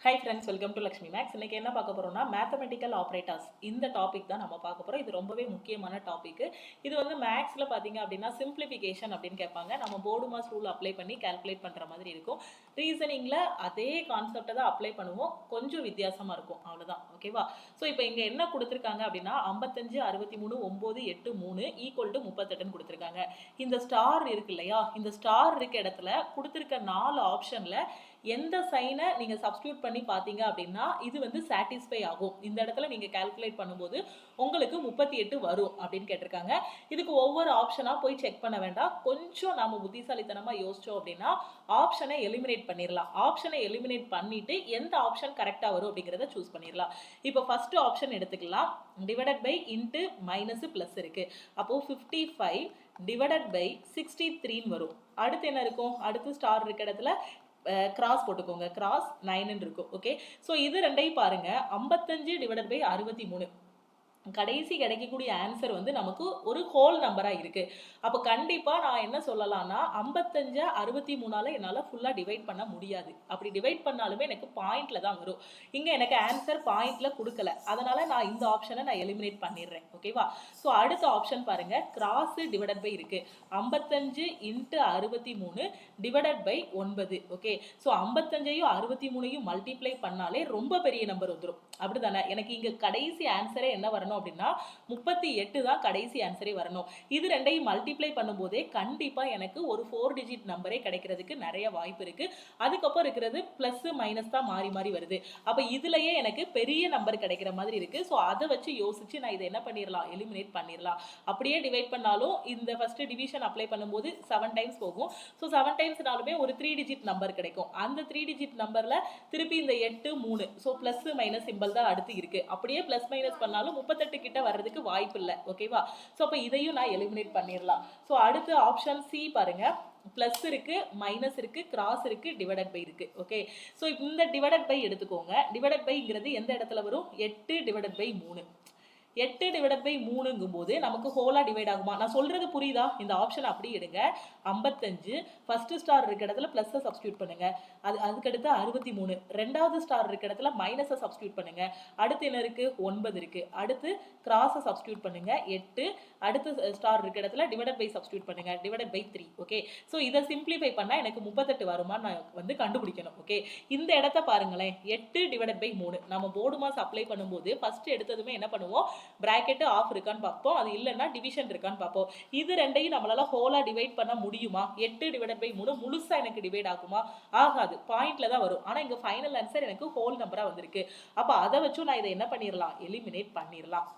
High friends, welcome to Lakshmi maths. இன்னைக்கு என்ன பார்க்க போறோம்னா மேத்தமெட்டிக்கல் ஆப்ரேட்டர்ஸ். இந்த டாபிக் தான் நம்ம பார்க்க போறோம். இது ரொம்பவே முக்கியமான டாபிக். இது வந்து மேக்ஸ்ல பாத்தீங்க அப்படின்னா சிம்பிளிஃபிகேஷன் அப்படின்னு கேட்பாங்க. நம்ம போர்டு மாஸ் ரூல் அப்ளை பண்ணி கால்குலேட் பண்ற மாதிரி இருக்கும். ரீசனிங்ல அதே கான்செப்டை தான் அப்ளை பண்ணுவோம், கொஞ்சம் வித்தியாசமா இருக்கும், அவ்வளவுதான். ஓகேவா? ஸோ இப்போ இங்க என்ன கொடுத்துருக்காங்க அப்படின்னா 55 63 9 8 3 ஈக்குவல் டு 38 கொடுத்துருக்காங்க. இந்த ஸ்டார் இருக்கு இல்லையா, இந்த ஸ்டார் இருக்க இடத்துல கொடுத்துருக்க 4 ஆப்ஷன்ல எந்த சைனை நீங்க சப்ஸ்டியூட் பண்ணி பாத்தீங்க அப்படின்னா இது வந்து சாட்டிஸ்ஃபை ஆகும். இந்த இடத்துல நீங்க கால்குலேட் பண்ணும்போது உங்களுக்கு 38 வரும் அப்படின்னு கேட்டிருக்காங்க. இதுக்கு ஒவ்வொரு ஆப்ஷனா போய் செக் பண்ண வேண்டாம். கொஞ்சம் நாம புத்திசாலித்தனமா யோசிச்சோம் அப்படின்னா ஆப்ஷனை எலிமினேட் பண்ணிடலாம். ஆப்ஷனை எலிமினேட் பண்ணிட்டு எந்த ஆப்ஷன் கரெக்டா வரும் அப்படிங்கிறத சூஸ் பண்ணிடலாம். இப்போ ஃபர்ஸ்ட் ஆப்ஷன் எடுத்துக்கலாம். Divided pi into minus plus இருக்கு. அப்போ 55 டிவைடட் பை 63 வரும். அடுத்து என்ன இருக்கும்? அடுத்து ஸ்டார் இருக்க இடத்துல கிராஸ் போட்டுக்கோங்க. கிராஸ் 9 இருக்கும். ஓகே, ஸோ இது ரெண்டையும் பாருங்க. 55 டிவைடட் பை 63 கடைசி கிடைக்கக்கூடிய ஆன்சர் வந்து நமக்கு ஒரு ஹோல் நம்பரா இருக்கு. அப்போ கண்டிப்பா நான் என்ன சொல்லலாம்னா 55 63ஆல என்னால ஃபுல்லா டிவைட் பண்ண முடியாது. அப்படி டிவைட் பண்ணாலுமே எனக்கு பாயிண்ட்ல தான் வரும். இங்க எனக்கு ஆன்சர் பாயிண்ட்ல கொடுக்கல, அதனால நான் இந்த ஆப்ஷனை நான் எலிமினேட் பண்ணிடுறேன். ஓகேவா? ஸோ அடுத்த ஆப்ஷன் பாருங்க, கிராஸ் டிவைடட் பை இருக்கு. 55 into 63 divided by 9. Okay, so 55ஐயும் 63ஐயும் மல்டிப்ளை பண்ணாலே ரொம்ப பெரிய நம்பர் வந்துடும், அப்படிதானே? எனக்கு இங்க கடைசி ஆன்சரே என்ன வரணும் அப்படின்னா 38 தான் கடைசி ஆன்சரே வரணும். இது ரெண்டையும் மல்டிப்ளை பண்ணும்போதே கண்டிப்பா எனக்கு ஒரு 4 டிஜிட் நம்பரே கிடைக்கிறதுக்கு நிறைய வாய்ப்பு இருக்கு. அதுக்கப்புறம் இருக்கிறது பிளஸ் மைனஸ் தான் மாறி மாறி வருது. அப்ப இதுலயே எனக்கு பெரிய நம்பர் கிடைக்கிற மாதிரி இருக்கு. ஸோ அதை வச்சு யோசிச்சு நான் இதை என்ன பண்ணிடலாம், எலிமினேட் பண்ணிடலாம். அப்படியே டிவைட் பண்ணாலும் இந்த ஃபர்ஸ்ட் டிவிஷன் அப்ளை பண்ணும்போது 7 டைம்ஸ் போகும். ஸோ 7 டைம்ஸ்னாலுமே ஒரு 3 டிஜிட் நம்பர் கிடைக்கும். அந்த 3 டிஜிட் நம்பர்ல திருப்பி இந்த 8 3, ஸோ பிளஸ் மைனஸ் சிம்பிள் தான் அடுத்து இருக்கு. அப்படியே பிளஸ் மைனஸ் பண்ணாலும் 38 கிட்ட வர்றதுக்கு வாய்ப்பு இல்லை. ஓகேவா? ஸோ அப்போ இதையும் நான் எலிமினேட் பண்ணிடலாம். ஸோ அடுத்து ஆப்ஷன் சி பாருங்க, பிளஸ் இருக்கு, மைனஸ் இருக்கு, கிராஸ் இருக்கு, டிவைடட் பை இருக்கு. ஓகே, ஸோ இந்த டிவைடட் பை எடுத்துக்கோங்க. டிவைடட் பைங்கிறது எந்த இடத்துல வரும்? 8 டிவைடட் பை 3. 8 டிவைடட் பை 3ங்கும் போது நமக்கு ஹோலா டிவைட் ஆகுமா? நான் சொல்றது புரியுதா? இந்த ஆப்ஷன் அப்படி எடுங்க. 55 ஃபர்ஸ்ட் ஸ்டார் இருக்க இடத்துல பிளஸ் சப்ஸ்டியூட் பண்ணுங்க. அதுக்கடுத்து 63 ரெண்டாவது ஸ்டார் இருக்க இடத்துல மைனஸை சப்ஸ்டியூட் பண்ணுங்க. அடுத்து என்ன இருக்கு? 9 இருக்கு. அடுத்து கிராஸை சப்ஸ்டியூட் பண்ணுங்க 8. அடுத்து ஸ்டார் இருக்க இடத்துல டிவைடட் பை சப்ஸ்டியூட் பண்ணுங்க, டிவைடட் பை 3. ஓகே, ஸோ இதை சிம்பிளிஃபை பண்ணா எனக்கு 38 வருமா நான் வந்து கண்டுபிடிக்கணும். ஓகே, இந்த இடத்த பாருங்களேன். 8 டிவைடட் பை 3 நம்ம போர்டு மாஸ் அப்ளை பண்ணும்போது ஃபர்ஸ்ட் எடுத்ததுமே என்ன பண்ணுவோம்? பிராக்கெட் ஆஃப் இருக்கான்னு பார்ப்போம். அது இல்லைன்னா டிவிஷன் இருக்கான்னு பார்ப்போம். இது ரெண்டையும் நம்மளால ஹோலா டிவைட் பண்ண முடியுமா? 8 டிவைடட் பை 3 முழுசா எனக்கு டிவைட் ஆகுமா? ஆகாது, பாயிண்ட்ல தான் வரும். ஆனா இங்க ஃபைனல் ஆன்சர் எனக்கு ஹோல் நம்பரா வந்திருக்கு. அப்ப அதை வச்சு நான் இதை என்ன பண்ணிடலாம், எலிமினேட் பண்ணிடலாம்.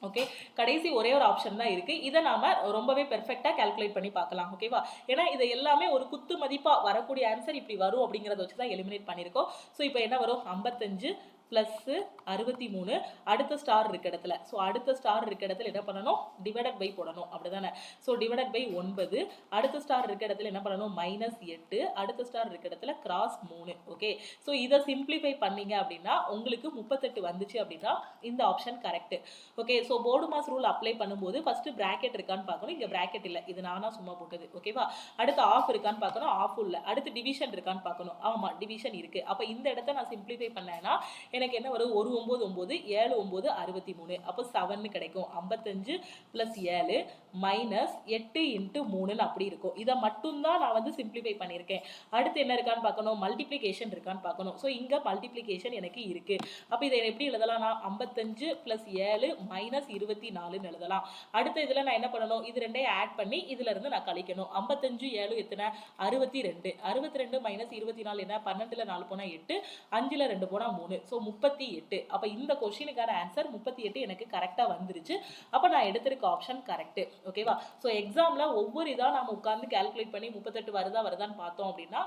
ஓகே, கடைசி ஒரே ஒரு ஆப்ஷன் தான் இருக்கு. இதை நாம ரொம்பவே பெர்ஃபெக்டா கால்குலேட் பண்ணி பார்க்கலாம். ஓகேவா? ஏன்னா இது எல்லாமே ஒரு குத்து மதிப்பா வரக்கூடிய ஆன்சர் இப்படி வரும் அப்படிங்கறத வச்சு தான் எலிமினேட் பண்ணிருக்கோம். ஸோ இப்போ என்ன வரும்? 55 பிளஸ் 63 அடுத்த ஸ்டார் இருக்க இடத்துல. ஸோ அடுத்த ஸ்டார் இருக்க இடத்துல என்ன பண்ணணும்? டிவைடட் பை போடணும், அப்படிதானே? So divided by 9. அடுத்த ஸ்டார் இருக்க இடத்துல என்ன பண்ணணும்? மைனஸ் 8. அடுத்த ஸ்டார் இருக்க இடத்துல கிராஸ் 3. ஓகே, ஸோ இதை சிம்பிளிஃபை பண்ணீங்க அப்படின்னா உங்களுக்கு 38 வந்துச்சு அப்படின்னா இந்த option correct. Okay, so board mass rule apply பண்ணும்போது ஃபர்ஸ்ட் பிராக்கெட் இருக்கான்னு பார்க்கணும். இங்க பிராக்கெட் இல்லை, இது நானா சும்மா போட்டது. ஓகேவா? அடுத்து ஆஃப் இருக்கான்னு பார்க்கணும். ஆஃப் இல்லை. அடுத்து டிவிஷன் இருக்கான்னு பார்க்கணும். ஆமா, டிவிஷன் இருக்கு. அப்ப இந்த இடத்த நான் சிம்பிளிஃபை பண்ணேன்னா எனக்கு என்ன வரும்? 1 9 9 7 9 63. அப்போ 7 கிடைக்கும். 55 பிளஸ் 7 மைனஸ் 8 இன்ட்டு 3 அப்படி இருக்கும். இதை மட்டும்தான் நான் வந்து சிம்பிளிஃபை பண்ணியிருக்கேன். அடுத்து என்ன இருக்கான்னு பார்க்கணும்? மல்டிப்ளிகேஷன் இருக்கான்னு பார்க்கணும். ஸோ இங்க மல்டிப்ளிகேஷன் எனக்கு இருக்கு. அப்போ இதை எப்படி எழுதலாம்? நான் 55 பிளஸ் 7 மைனஸ் 24 எழுதலாம். அடுத்த இதுல நான் என்ன பண்ணணும்? இது ரெண்டையும் ஆட் பண்ணி இதுல இருந்து நான் கழிக்கணும். 55 7 எத்தனை? 62. 62 மைனஸ் 24 என்ன? 12ல 4 போனா 8, 5ல 2 போனா 3. ஸோ 38. அப்ப இந்த கொஸ்டினுக்கான ஆன்சர் 38 எனக்கு கரெக்டா வந்துருச்சு. அப்ப நான் எடுத்திருக்க ஆப்ஷன் கரெக்ட். ஓகேவா? ஸோ எக்ஸாம்ல ஒவ்வொரு இதா நம்ம உட்கார்ந்து கால்குலேட் பண்ணி 38 வருதான்னு பார்த்தோம் அப்படின்னா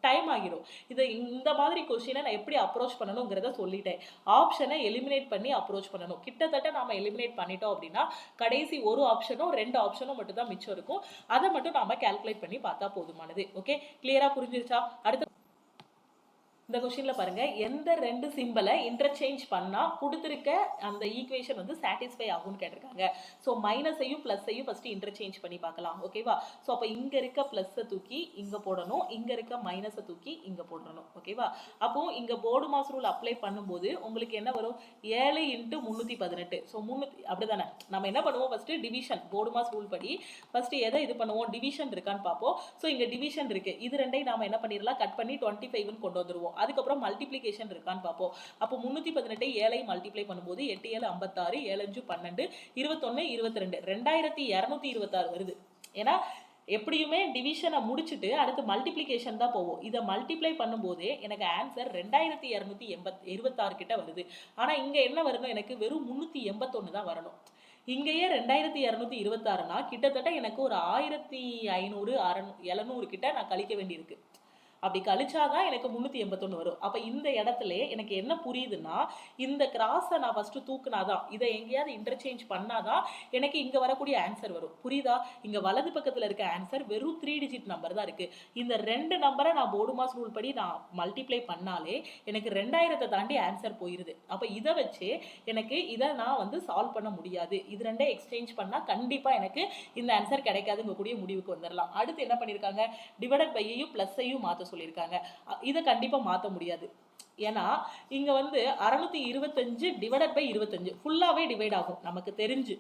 டைம் ஆகிரும். இது இந்த மாதிரி கொஸ்டினை நான் எப்படி அப்ரோச் பண்ணணுங்கிறத சொல்லிட்டேன். ஆப்ஷனை எலிமினேட் பண்ணி அப்ரோச் பண்ணணும். கிட்டத்தட்ட நாம எலிமினேட் பண்ணிட்டோம் அப்படின்னா கடைசி ஒரு ஆப்ஷனும் 2 ஆப்ஷனும் மட்டும் தான் மிச்சம் இருக்கும். அதை மட்டும் நாம கால்குலேட் பண்ணி பார்த்தா போதுமானது. ஓகே, கிளியரா புரிஞ்சிருச்சா? அடுத்து இந்த கொஸ்டின்ல பாருங்க, எந்த ரெண்டு சிம்பிளை இன்டர்சேஞ்ச் பண்ணா கொடுத்திருக்க அந்த ஈக்குவேஷன் வந்து சாட்டிஸ்ஃபை ஆகும்னு கேட்டிருக்காங்க. ஸோ மைனஸையும் பிளஸையும் ஃபர்ஸ்ட் இன்டர்சேஞ்ச் பண்ணி பார்க்கலாம். ஓகேவா? ஸோ அப்போ இங்க இருக்க பிளஸை தூக்கி இங்க போடணும், இங்க இருக்க மைனஸை தூக்கி இங்க போடணும். ஓகேவா? அப்போ இங்க போர்டு மாஸ் ரூல் அப்ளை பண்ணும்போது உங்களுக்கு என்ன வரும்? 7 × 318. ஸோ 300 அப்படிதானே. நம்ம என்ன பண்ணுவோம்? First division, board mass rule படி ஃபர்ஸ்ட் எதை இது பண்ணுவோம்? டிவிஷன் இருக்கான்னு பார்ப்போம். ஸோ இங்க டிவிஷன் இருக்கு, இது ரெண்டையும் நாம என்ன பண்ணிடலாம்? கட் பண்ணி 25ன்னு கொண்டு வந்துருவோம். அதுக்கப்புறம் மல்டிப்ளிகேஷன் இருக்கான்னு பார்ப்போம். அப்போ 318 7ஐ மல்டிப்ளை பண்ணும்போது 8 7 56, 7 5 12, 21 22, 2226 வருது. ஏன்னா எப்படியுமே டிவிஷனை முடிச்சுட்டு அடுத்து மல்டிப்ளிகேஷன் தான் போவோம். இதை மல்டிப்ளை பண்ணும்போதே எனக்கு ஆன்சர் 2226 கிட்ட வருது. ஆனா இங்க என்ன வரணும்? எனக்கு வெறும் 381 தான் வரணும். இங்கேயே 2226னா கிட்டத்தட்ட எனக்கு ஒரு 1500 700 கிட்ட நான் கழிக்க வேண்டியிருக்கு. அப்படி கழிச்சாதான் எனக்கு 381 வரும். அப்ப இந்த இடத்துல எனக்கு என்ன புரியுதுன்னா, இந்த கிராஸை நான் ஃபர்ஸ்ட் தூக்குனாதான், இதை எங்கேயாவது இன்டர்சேஞ்ச் பண்ணாதான் எனக்கு இங்க வரக்கூடிய ஆன்சர் வரும். புரியுதா? இங்க வலது பக்கத்துல இருக்க ஆன்சர் வெறும் 3 டிஜிட் நம்பர் தான் இருக்கு. இந்த ரெண்டு நம்பரை நான் போர்டு மாஸ் ரூல் படி நான் மல்டிப்ளை பண்ணாலே எனக்கு 2000 தாண்டி ஆன்சர் போயிருது. அப்ப இதை வச்சு எனக்கு இதை நான் வந்து சால்வ் பண்ண முடியாது. இது ரெண்டே எக்ஸ்சேஞ்ச் பண்ணா கண்டிப்பா எனக்கு இந்த ஆன்சர் கிடைக்காதுங்க கூடிய முடிவுக்கு வந்துடலாம். அடுத்து என்ன பண்ணிருக்காங்க? டிவைடட் பையையும் பிளஸையும் மாத்த சொல்லியிருக்காங்க. இதை கண்டிப்பா மாத்த முடியாது. ஏன்னா இங்க வந்து 625 டிவைடட் பை 25 ஃபுல்லாவே டிவைட் ஆகும் நமக்கு தெரிஞ்சு.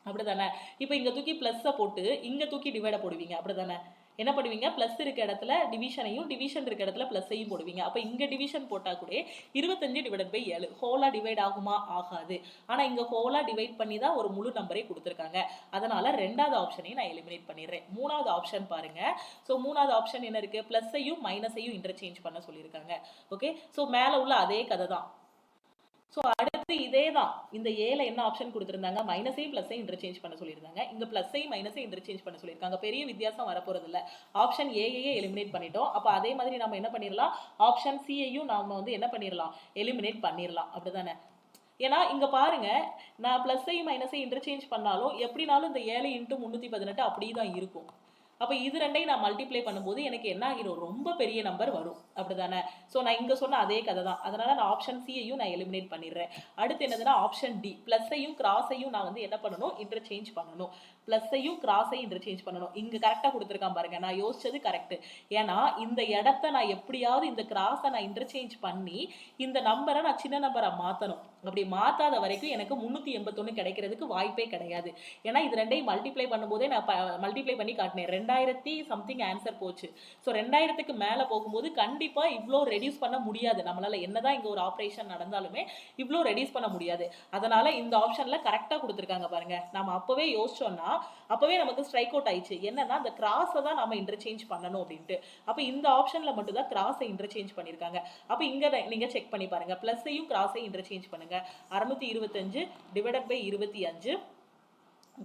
அப்படிதானே? இப்ப இங்க தூக்கி பிளஸ் போட்டு இங்க தூக்கி டிவைட போடுவீங்க. அப்படிதானே? என்ன பண்ணுவீங்க? பிளஸ் இருக்க இடத்துல டிவிஷனையும், டிவிஷன் இருக்க இடத்துல பிளஸையும் போடுவீங்க. அப்ப இங்க டிவிஷன் போட்டா கூட 25 டிவைடட் பை 7 ஹோலா டிவைட் ஆகுமா? ஆகாது. ஆனா இங்க ஹோலா டிவைட் பண்ணி தான் ஒரு முழு நம்பரை கொடுத்துருக்காங்க. அதனால ரெண்டாவது ஆப்ஷனையும் நான் எலிமினேட் பண்ணிடுறேன். மூணாவது ஆப்ஷன் பாருங்க. ஸோ மூணாவது ஆப்ஷன் என்ன இருக்கு? பிளஸையும் மைனஸையும் இன்டர்சேஞ்ச் பண்ண சொல்லியிருக்காங்க. ஓகே, ஸோ மேல உள்ள அதே கதை தான். ஸோ அடுத்து இதே தான். இந்த ஏல என்ன ஆப்ஷன் கொடுத்துருந்தாங்க? மைனஸையும் பிளஸையும் இன்டர்சேஞ்ச் பண்ண சொல்லியிருந்தாங்க. இங்க பிளஸையும் மைனஸையும் இன்டர்சேஞ்ச் பண்ண சொல்லியிருக்காங்க. பெரிய வித்தியாசம் வரப்போறது இல்லை. ஆப்ஷன் ஏஐயே எலிமினேட் பண்ணிட்டோம். அப்போ அதே மாதிரி நம்ம என்ன பண்ணிடலாம்? ஆப்ஷன் சியையும் நாம வந்து என்ன பண்ணிடலாம்? எலிமினேட் பண்ணிடலாம். அப்படிதானே? ஏன்னா இங்க பாருங்க, நான் பிளஸையும் மைனஸையும் இன்டர்சேஞ்ச் பண்ணாலும் எப்படினாலும் இந்த 7 × 318 அப்படியே தான் இருக்கும். அப்போ இது ரெண்டையும் நான் மல்டிப்ளை பண்ணும்போது எனக்கு என்ன ஆகிடும்? ரொம்ப பெரிய நம்பர் வரும். அப்படிதானே? ஸோ நான் இங்க சொன்ன அதே கதை தான். அதனால நான் ஆப்ஷன் சியையும் நான் எலிமினேட் பண்ணிடுறேன். அடுத்து என்னதுன்னா ஆப்ஷன் டி, பிளஸையும் கிராஸையும் நான் வந்து என்ன பண்ணணும்? இன்டர்சேஞ்ச் பண்ணணும். பிளஸையும் கிராஸையும் இன்டர்சேஞ்ச் பண்ணணும். இங்க கரெக்டா கொடுத்துருக்கான் பாருங்க. நான் யோசிச்சது கரெக்ட். ஏன்னா இந்த இடத்த நான் எப்படியாவது இந்த கிராஸை நான் இன்டர்சேஞ்ச் பண்ணி இந்த நம்பரை நான் சின்ன நம்பரை மாத்தணும். அப்படி மாத்தாத வரைக்கும் எனக்கு 381 கிடைக்கிறதுக்கு வாய்ப்பே கிடையாது. ஏன்னா இது ரெண்டையும் மல்டிப்ளை பண்ணும்போதே நான் மல்டிப்ளை பண்ணி காட்டினேன். 2000 சம்திங் ஆன்சர் போச்சு. ஸோ 2000க்கு மேல போகும்போது கண்டிப்பா இவ்வளோ ரெடியூஸ் பண்ண முடியாது. நம்மளால என்னதான் இங்க ஒரு ஆப்ரேஷன் நடந்தாலுமே இவ்வளோ ரெடியூஸ் பண்ண முடியாது. அதனால இந்த ஆப்ஷன்ல கரெக்டா கொடுத்துருக்காங்க பாருங்க. நம்ம அப்பவே யோசிச்சோம்னா அப்பவே நமக்கு ஸ்ட்ரைக் அவுட் ஆயிடுச்சு. என்னன்னா அந்த கிராஸை தான் நம்ம இன்டர்சேஞ்ச் பண்ணணும் அப்படின்ட்டு. அப்ப இந்த ஆப்ஷன்ல மட்டும் தான் கிராஸை இன்டர்சேஞ்ச் பண்ணிருக்காங்க. அப்ப இங்க நீங்க செக் பண்ணி பாருங்க. பிளஸையும் கிராஸையும் இன்டர்சேஞ்ச் பண்ணுங்க. 625 டிவைடட் பை 25.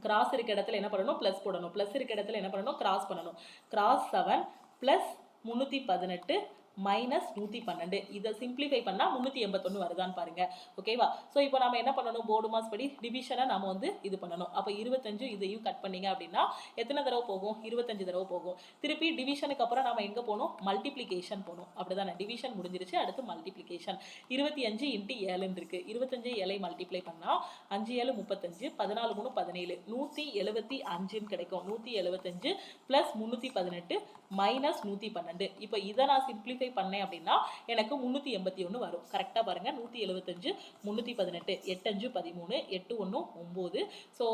கிராஸ் இருக்க இடத்துல என்ன பண்ணணும்? பிளஸ் போடணும். பிளஸ் இருக்க இடத்துல என்ன பண்ணணும்? கிராஸ் பண்ணணும். Cross 7 plus 318 minus 112. இதை சிம்பிளிஃபை பண்ணா 381 வருதான்னு பாருங்க. ஓகேவா? ஸோ இப்போ நம்ம என்ன பண்ணணும்? போர்டு மாஸ் படி டிவிஷனை நம்ம வந்து இது பண்ணணும். அப்போ 25 இதையும் கட் பண்ணீங்க அப்படின்னா எத்தனை தடவை போகும்? 25 தடவை போகும். திருப்பி டிவிஷனுக்கு அப்புறம் நம்ம எங்க போகணும்? மல்டிப்ளிகேஷன் போகணும். அப்படிதானே? டிவிஷன் முடிஞ்சிருச்சு, அடுத்து மல்டிப்ளிகேஷன். 25 × 7 இருக்கு. 25 7ஐ மல்டிப்ளை பண்ணா 5 7 35, 14 3 17, 175 கிடைக்கும். 175 பிளஸ் 318 மைனஸ் 112. இப்போ இதை நான் சிம்பிளிஃபை பண்ணேன் அப்படின்னா எனக்கு 381 வரும். கரெக்டா பாருங்க. 175 318 8 5 13 8 1 9. So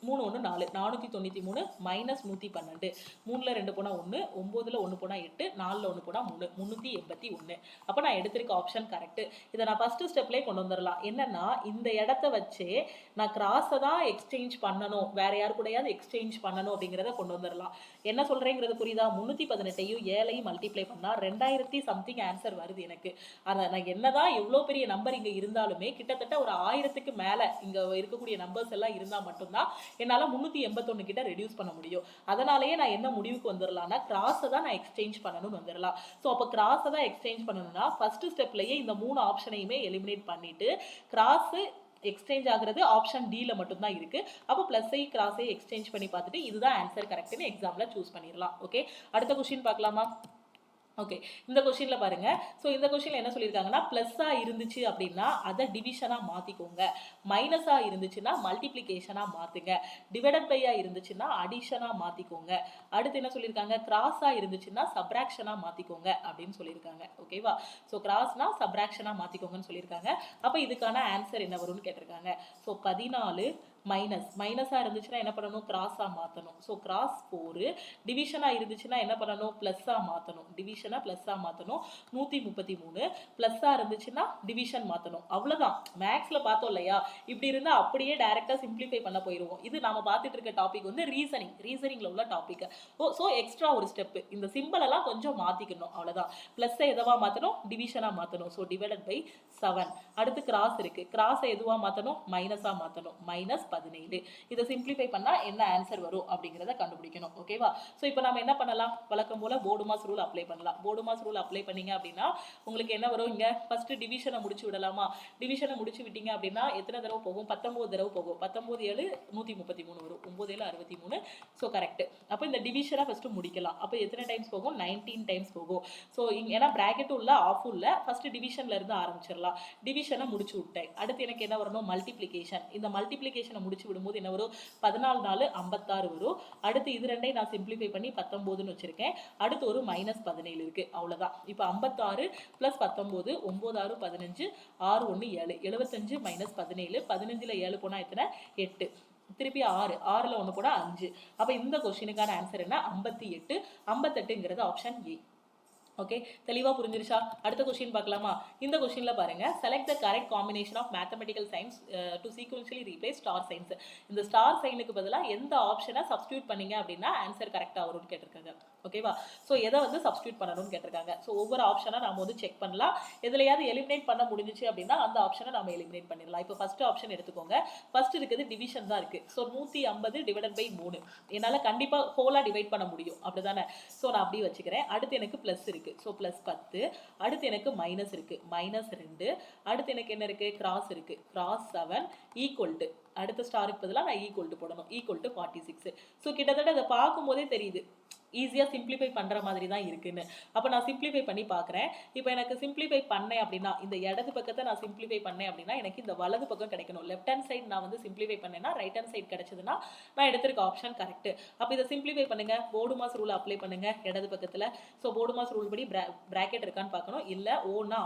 3 1 4 493 minus 112. 3ல 2 போனா 1, 9ல 1 போனா 8, 4ல 1 போனா 3, 381. அப்ப நான் எடுத்திருக்க ஆப்ஷன் கரெக்ட். இதை நான் ஃபர்ஸ்ட் ஸ்டெப்லயே கொண்டு வந்துடலாம். என்னன்னா இந்த இடத்த வச்சு நான் கிராஸை தான் எக்ஸ்சேஞ்ச் பண்ணணும், வேற யாரு கூடயாவது எக்ஸ்சேஞ்ச் பண்ணணும் அப்படிங்கிறத கொண்டு வந்துடலாம். என்ன சொல்றேங்கிறது புரியுதா? 318ஐயும் 7ஐயும் மல்டிப்ளை பண்ணா 2000 சம்திங் ஆன்சர் வருது எனக்கு. ஆனா நான் என்னதான் எவ்வளவு பெரிய நம்பர் இங்க இருந்தாலுமே கிட்டத்தட்ட ஒரு 1000க்கு மேல இங்க இருக்கக்கூடிய நம்பர்ஸ் எல்லாம் இருந்தா மட்டும்தான் என்னால 381 கிட்ட ரெடியூஸ் பண்ண முடியும். அதனாலேயே நான் என்ன முடிவுக்கு வந்துடலாம்னா கிராஸை தான் நான் எக்ஸ்சேஞ்ச் பண்ணணும்னு வந்துடலாம். ஸோ அப்போ கிராஸை தான் எக்ஸ்சேஞ்ச் பண்ணணும்னா ஃபர்ஸ்ட் ஸ்டெப்லயே இந்த 3 ஆப்ஷனையுமே எலிமினேட் பண்ணிட்டு கிராஸ் எக்ஸ்சேஞ்ச் ஆகுறது ஆப்ஷன் டில மட்டும்தான் இருக்கு. அப்போ பிளஸை கிராஸை எக்ஸ்சேஞ்ச் பண்ணி பார்த்துட்டு இதுதான் ஆன்சர் கரெக்ட்னு எக்ஸாம்ல சூஸ் பண்ணிடலாம். ஓகே, அடுத்த கொஸ்டின் பார்க்கலாமா? ஓகே, இந்த கொஸ்டின்ல பாருங்க. ஸோ இந்த கொஸ்டின்ல என்ன சொல்லியிருக்காங்கன்னா, ப்ளஸ்ஸா இருந்துச்சு அப்படின்னா அதை டிவிஷனா மாத்திக்கோங்க, மைனஸா இருந்துச்சுன்னா மல்டிப்ளிகேஷனா மாத்துங்க, டிவைடட் பையா இருந்துச்சுன்னா அடிஷனா மாத்திக்கோங்க, அடுத்து என்ன சொல்லியிருக்காங்க, கிராஸா இருந்துச்சுன்னா சப்ராக்ஷனா மாத்திக்கோங்க அப்படின்னு சொல்லியிருக்காங்க. ஓகேவா? ஸோ கிராஸ்னா சப்ராக்ஷனா மாத்திக்கோங்கன்னு சொல்லியிருக்காங்க. அப்போ இதுக்கான ஆன்சர் என்ன வரும்னு கேட்டிருக்காங்க. ஸோ 14 மைனஸாக இருந்துச்சுன்னா என்ன பண்ணணும், கிராஸாக மாற்றணும். ஸோ கிராஸ் 4, டிவிஷனாக இருந்துச்சுன்னா என்ன பண்ணணும், ப்ளஸ்ஸாக மாற்றணும், டிவிஷனாக ப்ளஸ்ஸாக மாற்றணும். 133 ப்ளஸ்ஸாக இருந்துச்சுன்னா டிவிஷன் மாற்றணும். அவ்வளோதான். மேக்ஸில் பார்த்தோம் இல்லையா, இப்படி இருந்தால் அப்படியே டைரெக்டாக சிம்பிளிஃபை பண்ண போயிடுவோம். இது நம்ம பார்த்துட்டு இருக்க டாபிக் வந்து ரீசனிங்கில் உள்ள டாபிக். ஸோ எக்ஸ்ட்ரா ஒரு ஸ்டெப்பு, இந்த சிம்பிளெல்லாம் கொஞ்சம் மாற்றிக்கணும், அவ்வளோதான். ப்ளஸ்ஸை எதுவாக மாற்றணும், டிவிஷனாக மாற்றணும். So divided by 7. அடுத்து கிராஸ் இருக்குது, கிராஸை எதுவாக மாற்றணும், மைனஸாக மாற்றணும், -17. இதை சிம்பிளிஃபை பண்ணால் என்ன ஆன்சர் வரும் அப்படிங்கிறத கண்டுபிடிக்கணும். ஓகேவா? ஸோ இப்போ நம்ம என்ன பண்ணலாம், வழக்கம் போல் போர்டு மாஸ் ரூல் அப்ளை பண்ணலாம். போர்டு மாஸ் ரூல் அப்ளை பண்ணீங்க அப்படின்னா உங்களுக்கு என்ன வரும், இங்கே ஃபஸ்ட்டு டிவிஷனை முடிச்சு விடலாமா, டிவிஷனை முடிச்சு விட்டீங்க அப்படின்னா எத்தனை தடவை போகும், 19 தடவை போகும். 19 7 133 வரும், 9 7 63. So correct. அப்போ இந்த டிவிஷனை ஃபஸ்ட்டு முடிக்கலாம். அப்போ எத்தனை டைம்ஸ் போகும், 19 டைம்ஸ் போகும். ஸோ ஏன்னா ப்ராக்கெட்டும் இல்லை ஆஃபும் இல்லை, ஃபஸ்ட்டு டிவிஷன்ல இருந்து ஆரம்பிச்சிடலாம். டிவிஷனை முடிச்சு விட்டேன். அடுத்து எனக்கு என்ன வரணும், மல்டிப்ளிகேஷன். இந்த மல்டிப்ளிகேஷனை முடிச்சு விடும்போது என்ன வரும், 14 4 56 வரும். அடுத்து இது ரெண்டையும் நான் சிம்பிளிஃபை பண்ணி 19ன்னு வச்சிருக்கேன். அடுத்து ஒரு -17 இருக்கு, அவ்வளோதான். இப்போ 56 + 19, 9 6 15, 6 1 7, 75 - 17, 15ல் 7 போனால் எத்தனை, 8, திருப்பி 6, 6ல் 1 போனால் 5. அப்போ இந்த கொஸ்டினுக்கான ஆன்சர் என்ன, 58. 58ங்கிறது ஆப்ஷன் ஏ. ஓகே, தெளிவா புரிஞ்சிருச்சா? அடுத்த கொஸ்டின் பார்க்கலாமா? இந்த கொஸ்டின்ல பாருங்க, select the correct combination of mathematical signs to sequentially replace star signs. இந்த ஸ்டார் சைனுக்கு பதிலாக எந்த ஆப்ஷனை சப்ஸ்டியூட் பண்ணீங்க அப்படின்னா ஆன்சர் கரெக்டாக வரும்னு கேட்டிருக்காங்க. ஓகேவா? ஸோ எதை வந்து சப்ஸ்டியூட் பண்ணணும்னு கேட்டிருக்காங்க. ஸோ ஒவ்வொரு ஆப்ஷனாக நம்ம வந்து செக் பண்ணலாம். எதுலையாவது எலிமினேட் பண்ண முடிஞ்சிச்சு அப்படின்னா அந்த ஆப்ஷனை நம்ம எலிமினேட் பண்ணிடலாம். இப்போ ஃபர்ஸ்ட் ஆப்ஷன் எடுத்துக்கோங்க. ஃபர்ஸ்ட் இருக்குது டிவிஷன் தான் இருக்கு. ஸோ 150 டிவைடட் பை 3 என்னால் கண்டிப்பாக ஹோலாக டிவைட் பண்ண முடியும், அப்படிதானே? ஸோ நான் அப்படியே வச்சுக்கிறேன். அடுத்து எனக்கு ப்ளஸ் இருக்கு. ஸோ +10. அடுத்து எனக்கு மைனஸ் இருக்கு, -2. அடுத்து எனக்கு என்ன இருக்கு, கிராஸ் இருக்கு, கிராஸ் 7 ஈக்குவல் டு, அடுத்த ஸ்டாருக்கு பதிலாக நான் ஈக்குவல் டு போடணும், ஈக்குவல் டு 46. ஸோ கிட்டத்தட்ட அதை பார்க்கும்போதே தெரியுது ஈஸியாக சிம்பிளிஃபை பண்ணுற மாதிரி தான் இருக்குன்னு. அப்போ நான் சிம்பிளிஃபை பண்ணி பார்க்குறேன். இப்போ எனக்கு சிம்பிளிஃபை பண்ணேன் அப்படின்னா, இந்த இடது பக்கத்தை நான் சிம்பிளிஃபை பண்ணேன் அப்படின்னா எனக்கு இந்த வலது பக்கம் கிடைக்கணும். லெஃப்ட் ஹேண்ட் சைடு நான் வந்து சிம்பிளிஃபை பண்ணேன்னா ரைட் ஹேண்ட் சைடு கிடைச்சதுன்னா நான் எடுத்திருக்க ஆப்ஷன் கரெக்ட். அப்போ இதை சிம்பிளிஃபை பண்ணுங்க, போர்டு மாஸ் ரூல் அப்ளை பண்ணுங்க இடது பக்கத்தில். ஸோ போர்டு மாஸ் ரூல் படி பிராக்கெட் இருக்கான்னு பார்க்கணும், இல்லை ஓனா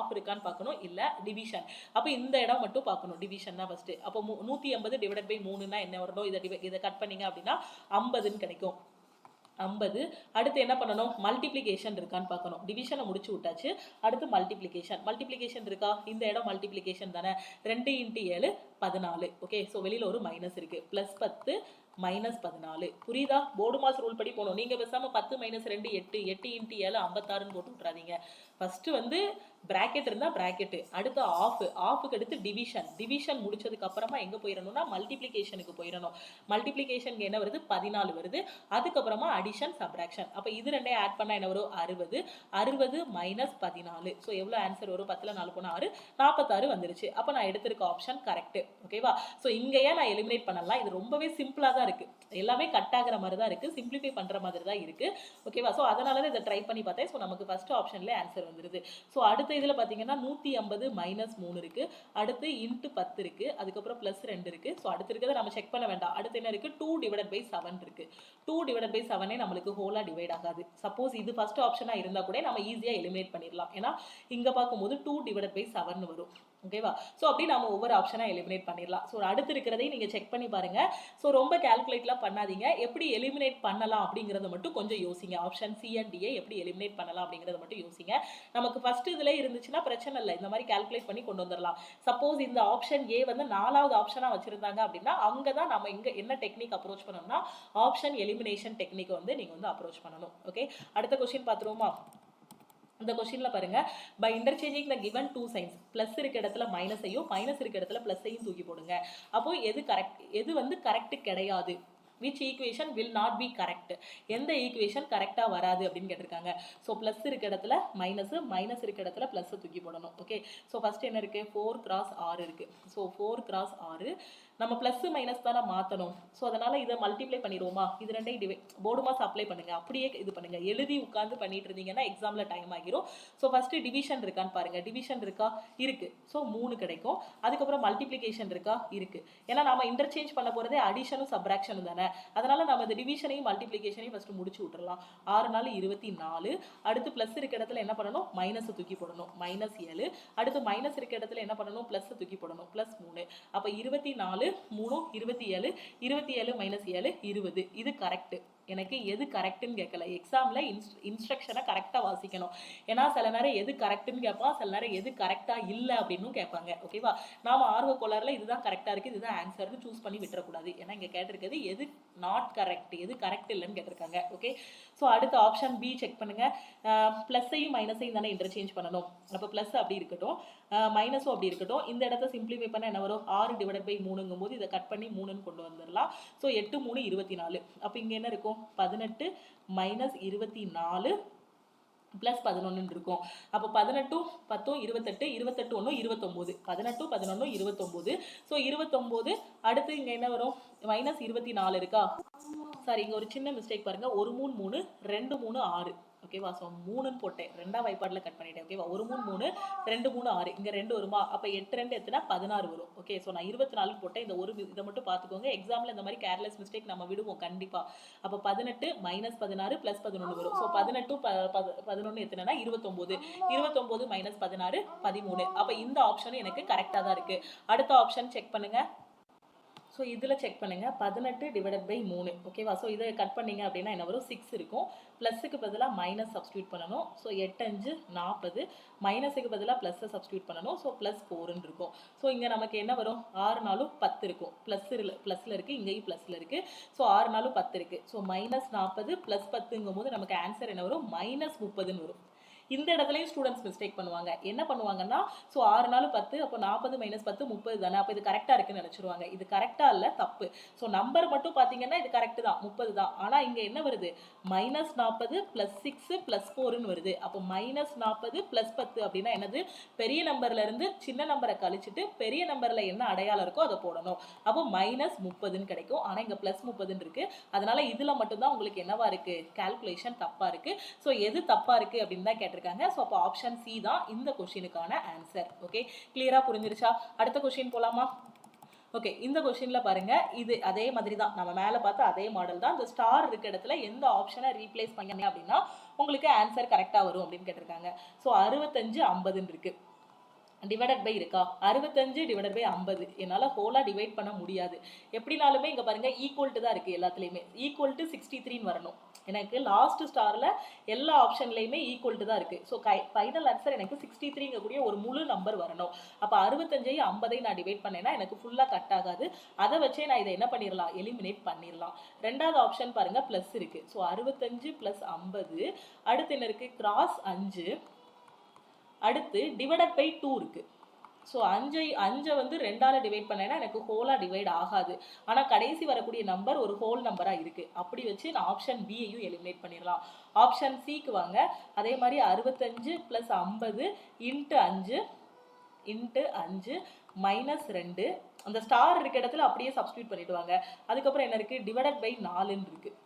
ஆஃப் இருக்கான்னு பார்க்கணும், இல்லை டிவிஷன். அப்போ இந்த இடம் மட்டும் பார்க்கணும், டிவிஷன் தான் ஃபர்ஸ்ட். அப்போ 150 டிவைடட் பை 3ன்னா என்ன வரணும், இதை கட் பண்ணீங்க அப்படின்னா 50ன்னு கிடைக்கும். 50. அடுத்து என்ன பண்ணணும், மல்டிப்ளிகேஷன் இருக்கான்னு பார்க்கணும். டிவிஷனை முடிச்சு விட்டாச்சு, அடுத்து மல்டிப்ளிகேஷன் இருக்கா, இந்த இடம் மல்டிப்ளிகேஷன் தானே. 2 × 7 14. ஓகே, ஸோ வெளியில் ஒரு மைனஸ் இருக்கு, +10 -14. புரியுதா? போர்டு மாஸ் ரூல் படி போகணும். நீங்கள் பேசாமல் 10 - 2 8, 8 × 7 56ன்னு போட்டு விட்றாதீங்க. ஃபஸ்ட்டு வந்து பிராக்கெட் இருந்தால் பிராக்கெட்டு, அடுத்து ஆஃபுக்கு அடுத்து டிவிஷன் முடிச்சதுக்கு அப்புறமா எங்கே போயிடணும்னா மல்டிப்ளிகேஷனுக்கு போயிடணும். மல்டிப்ளிகேஷனுக்கு என்ன வருது, 14 வருது. அதுக்கப்புறமா அடிஷன் சப்ராக்ஷன். அப்போ இது ரெண்டையும் ஆட் பண்ணால் என்ன வரும், 60. 60 - 14. ஸோ எவ்வளோ ஆன்சர் வரும், 10ல் 4 போனால் 6, 46 வந்துருச்சு. அப்போ நான் எடுத்திருக்க ஆப்ஷன் கரெக்ட். ஓகேவா? ஸோ இங்கேயே நான் எலிமினேட் பண்ணலாம். இது ரொம்பவே சிம்பிளாக தான் இருக்குது, எல்லாமே கட் ஆகிற மாதிரி தான் இருக்குது, சிம்பிளிஃபை பண்ணுற மாதிரி தான் இருக்குது. ஓகேவா? ஸோ அதனால தான் இதை ட்ரை பண்ணி பார்த்தேன். ஸோ நமக்கு ஃபர்ஸ்ட் ஆப்ஷன்லேயே ஆன்சர் வந்துருது. ஸோ அடுத்த இதில் பார்த்தீங்கன்னா 150 - 3 இருக்குது, அடுத்து × 10 இருக்குது, அதுக்கப்புறம் +2 இருக்குது. ஸோ அடுத்து இருக்கிறத நம்ம செக் பண்ண வேண்டாம். அடுத்து என்ன இருக்குது, 2 டிவைடட் பை 7 இருக்குது. 2 டிவைடட் பை 7 நம்மளுக்கு ஹோலாக டிவைட் ஆகாது. சப்போஸ் இது ஃபர்ஸ்ட் ஆப்ஷனாக இருந்தால் கூட நம்ம ஈஸியாக எலிமினேட் பண்ணிடலாம். ஏன்னா இங்கே பார்க்கும்போது 2 டிவைடட் பை 7 வரும். ஓகேவா? ஸோ அப்படி நம்ம ஒவ்வொரு ஆப்ஷனாக எலிமினேட் பண்ணிடலாம். ஸோ அடுத்து இருக்கிறதையும் நீங்கள் செக் பண்ணி பாருங்கள். ஸோ ரொம்ப கால்குலேட்லாம் பண்ணாதீங்க, எப்படி எலிமினேட் பண்ணலாம் அப்படிங்கிறத மட்டும் கொஞ்சம் யோசிங்க. ஆப்ஷன் சி அண்ட் டியை எப்படி எலிமினேட் பண்ணலாம் அப்படிங்கிறத மட்டும் யோசிங்க. நமக்கு ஃபர்ஸ்ட் இதில் இருந்துச்சுன்னா பிரச்சனை இல்லை, இந்த மாதிரி கால்குலேட் பண்ணி கொண்டு வந்துடலாம். சப்போஸ் இந்த ஆப்ஷன் ஏ வந்து 4வது ஆப்ஷனாக வச்சுருந்தாங்க அப்படின்னா அங்கே தான் நம்ம இங்கே என்ன டெக்னிக் அப்ரோச் பண்ணணும்னா ஆப்ஷன் எலிமினேஷன் டெக்னிக் வந்து நீங்கள் வந்து அப்ரோச் பண்ணணும். ஓகே, அடுத்த கொஸ்டின் பார்த்துருவோமா? இந்த கொஸ்டின்ல பாருங்க, by interchanging the given two signs, plus இருக்க இடத்துல மைனஸையும் மைனஸ் இருக்க இடத்துல பிளஸையும் தூக்கி போடுங்க. அப்போ எது வந்து கரெக்ட் கிடையாது, which equation will not be correct, எந்த ஈக்குவேஷன் கரெக்டாக வராது அப்படின்னு கேட்டிருக்காங்க. ஸோ ப்ளஸ் இருக்க இடத்துல மைனஸ் இருக்க இடத்துல ப்ளஸ்ஸை தூக்கி போடணும். ஓகே, ஸோ ஃபர்ஸ்ட் என்ன இருக்குது, 4 × 6 இருக்குது. ஸோ 4 × 6 நம்ம ப்ளஸ் மைனஸ் தானே மாற்றணும். ஸோ அதனால் இதை மல்டிப்ளை பண்ணிடுவோமா, இது ரெண்டையும் போர்டு மாஸ் அப்ளை பண்ணுங்கள், அப்படியே இது பண்ணுங்கள். எழுதி உட்காந்து பண்ணிட்டு இருந்தீங்கன்னா எக்ஸாமில் டைம் ஆகிரும். ஸோ ஃபஸ்ட்டு டிவிஷன் இருக்கான்னு பாருங்கள். டிவிஷன் இருக்கா, இருக்குது. ஸோ 3 கிடைக்கும். அதுக்கப்புறம் மல்டிப்ளிகேஷன் இருக்கா, இருக்குது. ஏன்னா நம்ம இன்டர்சேஞ்ச் பண்ண போகிறதே அடிஷனும் சப்ராக்ஷனும் தானே. அதனால் நம்ம இந்த டிவிஷனையும் மல்டிப்ளிகேஷனையும் ஃபஸ்ட்டு முடிச்சு விட்டுறலாம். 6 நாள் 24. அடுத்து ப்ளஸ் இருக்க இடத்துல என்ன பண்ணணும், மைனஸ் தூக்கி போடணும், -7. அடுத்து மைனஸ் இருக்க இடத்துல என்ன பண்ணணும், ப்ளஸ் தூக்கி போடணும், +3. அப்போ 24 3 27. 27 - 7 20. இது கரெக்ட். எனக்கு எது கரெக்டுன்னு கேட்கல. எக்ஸாமில் இன்ஸ்ட்ரக்ஷனை கரெக்டாக வாசிக்கணும். ஏன்னா சில நேரம் எது கரெக்டுன்னு கேட்பான், சில நேரம் எது கரெக்டாக இல்லை அப்படின்னு கேட்பாங்க. ஓகேவா, நாம் ஆர்வ கோளாறுல இதுதான் கரெக்டாக இருக்குது, இதுதான் ஆன்சர்னு சூஸ் பண்ணி விட்டுறக்கூடாது. ஏன்னா இங்கே கேட்டிருக்கிறது எது நாட் கரெக்ட், எது கரெக்ட் இல்லைன்னு கேட்டிருக்காங்க. ஓகே, ஸோ அடுத்த ஆப்ஷன் பி செக் பண்ணுங்கள். ப்ளஸ்ஸையும் மைனஸையும் தானே இன்டர்சேஞ்ச் பண்ணணும். அப்போ ப்ளஸ் அப்படி இருக்கட்டும், மைனஸும் அப்படி இருக்கட்டும். இந்த இடத்த சிம்பிளிஃபை பண்ண என்ன வரும், 6/3 போது இதை கட் பண்ணி 3ன்னு கொண்டு வந்துடலாம். ஸோ 8 3 24. அப்போ இங்கே என்ன இருக்கும், 18 - 24 + 11 இருக்கும். அப்போ 18 10 28 28 1 29. 18 11 29. ஸோ 29. அடுத்து இங்கே என்ன வரும், -24 இருக்கா. சாரி, இங்கே ஒரு சின்ன மிஸ்டேக் பாருங்கள். 1 3 3 2 3 6. ஓகேவா, ஸோ 3ன்னு போட்டேன், 2ஆம் வாய்ப்பாடில் கட் பண்ணிட்டேன். ஓகேவா, 1 3 3 2 3 6. இங்கே 2 வருமா, அப்போ 8 2 எத்தனை 16 வரும். ஓகே, ஸோ நான் 24 போட்டேன். இந்த ஒரு இதை மட்டும் பார்த்துக்கோங்க. எக்ஸாமில் இந்த மாதிரி கேர்லெஸ் மிஸ்டேக் நம்ம விடுவோம் கண்டிப்பாக. அப்போ 18 - 16 + 11 வரும். ஸோ 18 11 எத்தனைனா 29. 29 - 16 13. அப்போ இந்த ஆப்ஷன் எனக்கு கரெக்டாக தான் இருக்குது. அடுத்த ஆப்ஷன் செக் பண்ணுங்கள். ஸோ இதில் செக் பண்ணுங்கள், 18/3. ஓகேவா, ஸோ இதை கட் பண்ணிங்க அப்படின்னா என்ன வரும், 6 இருக்கும். ப்ளஸுக்கு பதிலாக மைனஸ் சப்ஸ்டியூட் பண்ணணும். ஸோ 8 5 40. மைனஸுக்கு பதிலாக ப்ளஸ்ஸை சப்ஸ்டியூட் பண்ணணும். ஸோ +4ன்னு இருக்கும். ஸோ இங்கே நமக்கு என்ன வரும், 6 4 10 இருக்கும். ப்ளஸில் இருக்குது, இங்கேயும் ப்ளஸில் இருக்குது. ஸோ 6 4 10 இருக்குது. ஸோ -40 + 10ங்கும் போது நமக்கு ஆன்சர் என்ன வரும், -30ன்னு வரும். இந்த இடத்துலையும் ஸ்டூடெண்ட்ஸ் மிஸ்டேக் பண்ணுவாங்க. என்ன பண்ணுவாங்கன்னா, ஸோ 6 4 10, அப்போ 40 - 10 30 தானே, அப்போ இது கரெக்டாக இருக்குன்னு நினச்சிருவாங்க. இது கரெக்டாக இல்லை, தப்பு. ஸோ நம்பர் மட்டும் பார்த்தீங்கன்னா இது கரெக்டு தான், 30 தான். ஆனால் இங்கே என்ன வருது, -40 + 6 + 4ன்னு வருது. அப்போ -40 + 10 அப்படின்னா என்னது, பெரிய நம்பர்லேருந்து சின்ன நம்பரை கழிச்சிட்டு பெரிய நம்பரில் என்ன அடையாளம் இருக்கோ அதை போடணும். அப்போ -30ன்னு கிடைக்கும். ஆனால் இங்கே +30ன்னு இருக்குது. அதனால் இதில் மட்டும்தான் உங்களுக்கு என்னவா இருக்குது, கால்குலேஷன் தப்பாக இருக்குது. ஸோ எது தப்பாக இருக்குது அப்படின்னு தான் கேட்டிருக்காங்க. ஸோ அப்போ ஆப்ஷன் சி தான் இந்த கொஸ்டினுக்கான ஆன்சர். ஓகே, கிளியராக புரிஞ்சிருச்சா. அடுத்த கொஸ்டின் போகலாமா. ஓகே, இந்த கொஸ்டினில் பாருங்கள், இது அதே மாதிரி தான், நம்ம மேலே பார்த்து அதே மாடல் தான். இந்த ஸ்டார் இருக்க இடத்துல எந்த ஆப்ஷனை ரீப்ளேஸ் பண்ணீங்க அப்படின்னா உங்களுக்கு ஆன்சர் கரெக்டாக வரும் அப்படின்னு கேட்டிருக்காங்க. ஸோ 65 50ன்னு இருக்குது. டிவைடட் பை இருக்கா, 65 / 50. என்னால் ஹோலாக டிவைட் பண்ண முடியாது. எப்படினாலுமே இங்கே பாருங்கள் ஈக்குவல்ட்டு தான் இருக்குது. எல்லாத்துலேயுமே ஈக்குவல் டு 63ன்னு வரணும். எனக்கு லாஸ்ட் ஸ்டாரில் எல்லா ஆப்ஷன்லேயுமே ஈக்குவல்ட்டு தான் இருக்குது. ஸோ ஃபைனல் ஆன்சர் எனக்கு 63ங்கக்கூடிய ஒரு முழு நம்பர் வரணும். அப்போ 65 50 நான் டிவைட் பண்ணேன்னா எனக்கு ஃபுல்லாக கட் ஆகாது. அதை வச்சே நான் இதை என்ன பண்ணிடலாம், எலிமினேட் பண்ணிடலாம். ரெண்டாவது ஆப்ஷன் பாருங்கள், ப்ளஸ் இருக்குது. ஸோ 65 + 50. அடுத்து என்ன இருக்குது, கிராஸ் 5. அடுத்து டிவைடட் பை 2 இருக்குது. ஸோ 5 வந்து 2ஆல் டிவைட் பண்ணேன்னா எனக்கு ஹோலாக டிவைட் ஆகாது. ஆனால் கடைசி வரக்கூடிய நம்பர் ஒரு ஹோல் நம்பராக இருக்குது. அப்படி வச்சு நான் ஆப்ஷன் பியையும் எலிமினேட் பண்ணிடலாம். ஆப்ஷன் சிக்கு வாங்க. அதே மாதிரி 65 + 50 × 5 -2. அந்த ஸ்டார் இருக்க இடத்துல அப்படியே சப்ஸ்டியூட் பண்ணிவிடுவாங்க. அதுக்கப்புறம் என்ன இருக்குது, டிவைடட் பை 4ன்னு இருக்குது.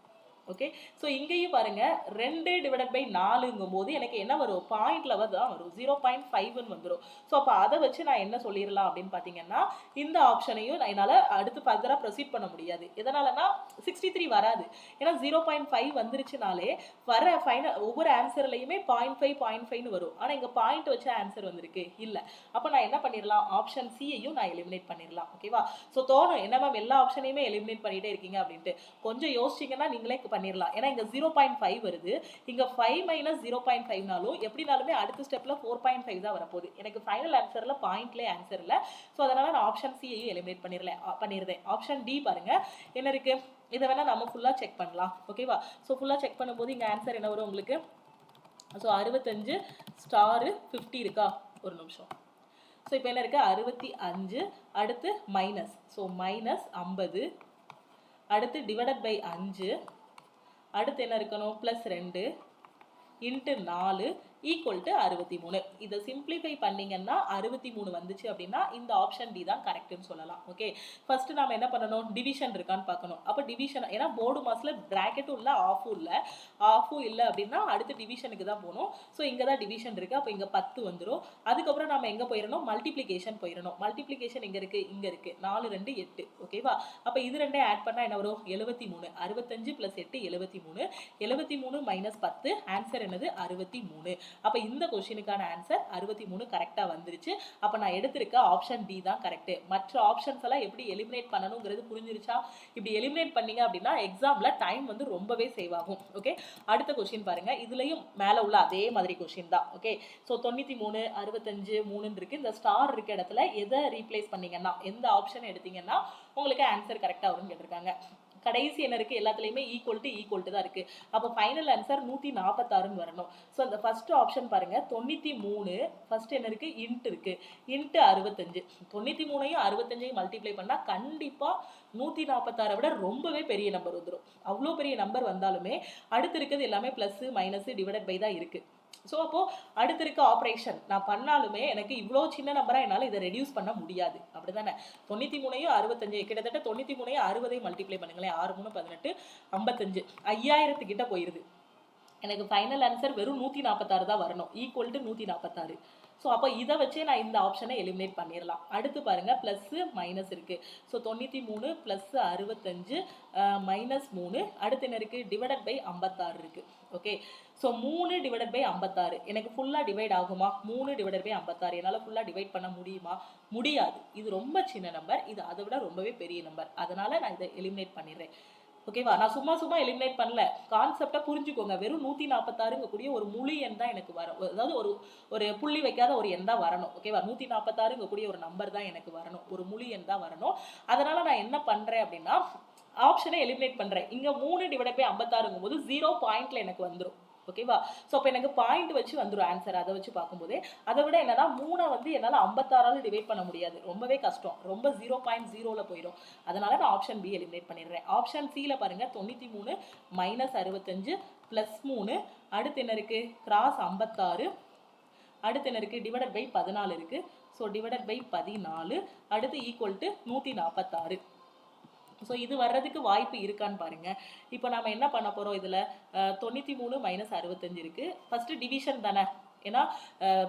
ஓகே, ஸோ இங்கேயும் பாருங்க 2 / 4ங்கும் போது எனக்கு என்ன வரும், பாயிண்ட்ல தான் வரும், 0.5ன்னு வந்துடும். ஸோ அப்போ அதை வச்சு நான் என்ன சொல்லிடலாம் அப்படின்னு பார்த்தீங்கன்னா, இந்த ஆப்ஷனையும் நான் என்னால் அடுத்து ஃபர்தராக ப்ரொசீட் பண்ண முடியாது. எதனாலனா 63 வராது. ஏன்னா 0.5 வந்துருச்சுனாலே வர ஃபைனல் ஒவ்வொரு ஆன்சர்லையுமே 0.5 வரும். ஆனால் இங்கே பாயிண்ட் வச்ச ஆன்சர் வந்திருக்கு இல்லை. அப்போ நான் என்ன பண்ணிடலாம், ஆப்ஷன் சியையும் நான் எலிமினேட் பண்ணிடலாம். ஓகேவா, ஸோ தோணும் என்ன மேம் எல்லா ஆப்ஷனையுமே எலிமினேட் பண்ணிட்டே இருக்கீங்க அப்படின்ட்டு. கொஞ்சம் யோசிச்சிங்கன்னா நீங்களே பண்ணிடலாம். ஏன்னா இங்க 0.5 வருது. இங்க 5 - 0.5னாலும் எப்படினாலுமே அடுத்த ஸ்டெப்ல 4.5 தான் வரப்போகுது. எனக்கு ஃபைனல் ஆன்சர்ல பாயிண்ட்லேயே ஆன்சர் இல்லை. ஸோ அதனால நான் ஆப்ஷன் சியையும் எலிமினேட் பண்ணிடுறேன். ஆப்ஷன் டி பாருங்க என்ன இருக்கு, இதை வேணா நம்ம ஃபுல்லாக செக் பண்ணலாம். ஓகேவா, ஸோ ஃபுல்லாக செக் பண்ணும்போது இங்கே ஆன்சர் என்ன வரும் உங்களுக்கு. ஸோ 65 * 50 இருக்கா, ஒரு நிமிஷம். ஸோ இப்போ என்ன இருக்கு, 65. அடுத்து மைனஸ், ஸோ -50. அடுத்து டிவைடட் பை 5. அடுத்து என்ன இருக்கணும், +2 × 4 ஈக்குவல் டு 63. இதை சிம்பிளிஃபை பண்ணீங்கன்னா 63 வந்துச்சு அப்படின்னா இந்த ஆப்ஷன் டி தான் கரெக்ட்னு சொல்லலாம். ஓகே, ஃபர்ஸ்ட் நாம என்ன பண்ணணும், டிவிஷன் இருக்கான்னு பார்க்கணும். அப்போ டிவிஷன், ஏன்னா போர்டு மாஸ்ல பிராக்கெட்டும் இல்லை ஆஃபும் இல்லை அப்படின்னா அடுத்து டிவிஷனுக்கு தான் போகணும். ஸோ இங்கே தான் டிவிஷன் இருக்கு, அப்போ இங்கே 10 வந்துடும். அதுக்கப்புறம் நம்ம எங்கே போயிடணும், மல்டிப்ளிகேஷன் போயிடணும். மல்டிப்ளிகேஷன் எங்கே இருக்கு, இங்கே இருக்கு. 4 2 8. ஓகேவா, அப்போ இது ரெண்டே ஆட் பண்ணால் என்ன வரும், 73. 65 + 8 73. 73 - 10 ஆன்சர் என்னது, 63. அப்போ இந்த கொஸ்டினுக்கான ஆன்சர் 63 கரெக்டாக வந்துருச்சு. அப்போ நான் எடுத்திருக்க ஆப்ஷன் டி தான் கரெக்ட். மற்ற ஆப்ஷன்ஸ் எல்லாம் எப்படி எலிமினேட் பண்ணணுங்கிறது புரிஞ்சிருச்சா? இப்படி எலிமினேட் பண்ணீங்க அப்படின்னா எக்ஸாம்ல டைம் வந்து ரொம்பவே சேவ் ஆகும். ஓகே, அடுத்த கொஸ்டின் பாருங்க. இதுலயும் மேல உள்ள அதே மாதிரி கொஸ்டின் தான். ஓகே, ஸோ 93 65 3 இருக்கு. இந்த ஸ்டார் இருக்க இடத்துல எதை ரீப்ளேஸ் பண்ணீங்கன்னா, எந்த ஆப்ஷன் எடுத்தீங்கன்னா உங்களுக்கு ஆன்சர் கரெக்டா வரும்னு கேட்டிருக்காங்க. கடைசி என்ன இருக்கு, எல்லாத்துலயுமே ஈக்குவல் டு தான் இருக்கு. அப்போ ஃபைனல் ஆன்சர் 146 வரணும். ஸோ அந்த ஃபர்ஸ்ட் ஆப்ஷன் பாருங்க, 93 ஃபர்ஸ்ட் என்ன இருக்கு, இன்ட் இருக்கு, இன்ட்டு 65. 93ஐயும் 65ஐயும் மல்டிப்ளை பண்ணா கண்டிப்பா 146 விட ரொம்பவே பெரிய நம்பர் வந்துடும். அவ்வளோ பெரிய நம்பர் வந்தாலுமே அடுத்து இருக்கிறது எல்லாமே பிளஸ் மைனஸ் டிவைடட் பை தான் இருக்கு. ஸோ அப்போ அடுத்து இருக்க ஆப்ரேஷன் நான் பண்ணாலுமே எனக்கு இவ்வளோ சின்ன நம்பராக என்னால் இதை ரெடியூஸ் பண்ண முடியாது. அப்படி தானே, 93ஐயும் 65 கிட்டத்தட்ட 93ஐயும் 60ஐயும் மல்டிப்ளை பண்ணுங்களேன். 6 3 18 55 5000 கிட்ட போயிருது. எனக்கு ஃபைனல் ஆன்சர் வெறும் 146 தான் வரணும், ஈக்குவல் டு 146. ஸோ அப்போ இதை வச்சே நான் இந்த ஆப்ஷனை எலிமினேட் பண்ணிடலாம். அடுத்து பாருங்க, ப்ளஸ் மைனஸ் இருக்கு. ஸோ 93 + 65 -3. அடுத்து என்ன இருக்கு, டிவைடட் பை 56 இருக்கு. ஓகே, ஸோ 3 டிவைடட் பை 56 எனக்கு ஃபுல்லாக டிவைட் ஆகுமா? 3 டிவைடட் பை 56 என்னால் ஃபுல்லாக டிவைட் பண்ண முடியுமா? முடியாது. இது ரொம்ப சின்ன நம்பர், இது அதை விட ரொம்பவே பெரிய நம்பர். அதனால நான் இதை எலிமினேட் பண்ணிடுறேன். ஓகேவா, நான் சும்மா எலிமினேட் பண்ணல, கான்செப்டை புரிஞ்சுக்கோங்க. வெறும் 146 கூடிய ஒரு முழு எண் தான் எனக்கு வரும். அதாவது ஒரு புள்ளி வைக்காத ஒரு எண் தான் வரணும். ஓகேவா, 146 கூடிய ஒரு நம்பர் தான் எனக்கு வரணும், ஒரு முழு எண் தான் வரணும். அதனால நான் என்ன பண்றேன் அப்படின்னா ஆப்ஷனை எலிமினேட் பண்றேன். இங்க 3 டிவைடட் பை 56 போது 0 பாயிண்ட்ல எனக்கு வந்துடும். ஓகேவா, ஸோ அப்போ எனக்கு பாயிண்ட் வச்சு வந்துடும் ஆன்சர். அதை வச்சு பார்க்கும்போதே அதை விட என்னன்னா 3 வந்து என்னால் 56 டிவைட் பண்ண முடியாது, ரொம்பவே கஷ்டம், ரொம்ப 0.0ல போயிடும். அதனால நான் ஆப்ஷன் பி எலிமினேட் பண்ணிடுறேன். ஆப்ஷன் சியில் பாருங்க, 93 - 65 + 3. அடுத்து என்ன இருக்கு, கிராஸ் 56. அடுத்து என்ன இருக்கு, டிவைடட் பை 14 இருக்கு. So divided by 14. அடுத்து ஈக்குவல் டு 146. ஸோ இது வர்றதுக்கு வாய்ப்பு இருக்கான்னு பாருங்க. இப்போ நம்ம என்ன பண்ண போறோம், இதுல 93 - 65 இருக்கு. ஃபர்ஸ்ட் டிவிஷன் தானே, ஏன்னா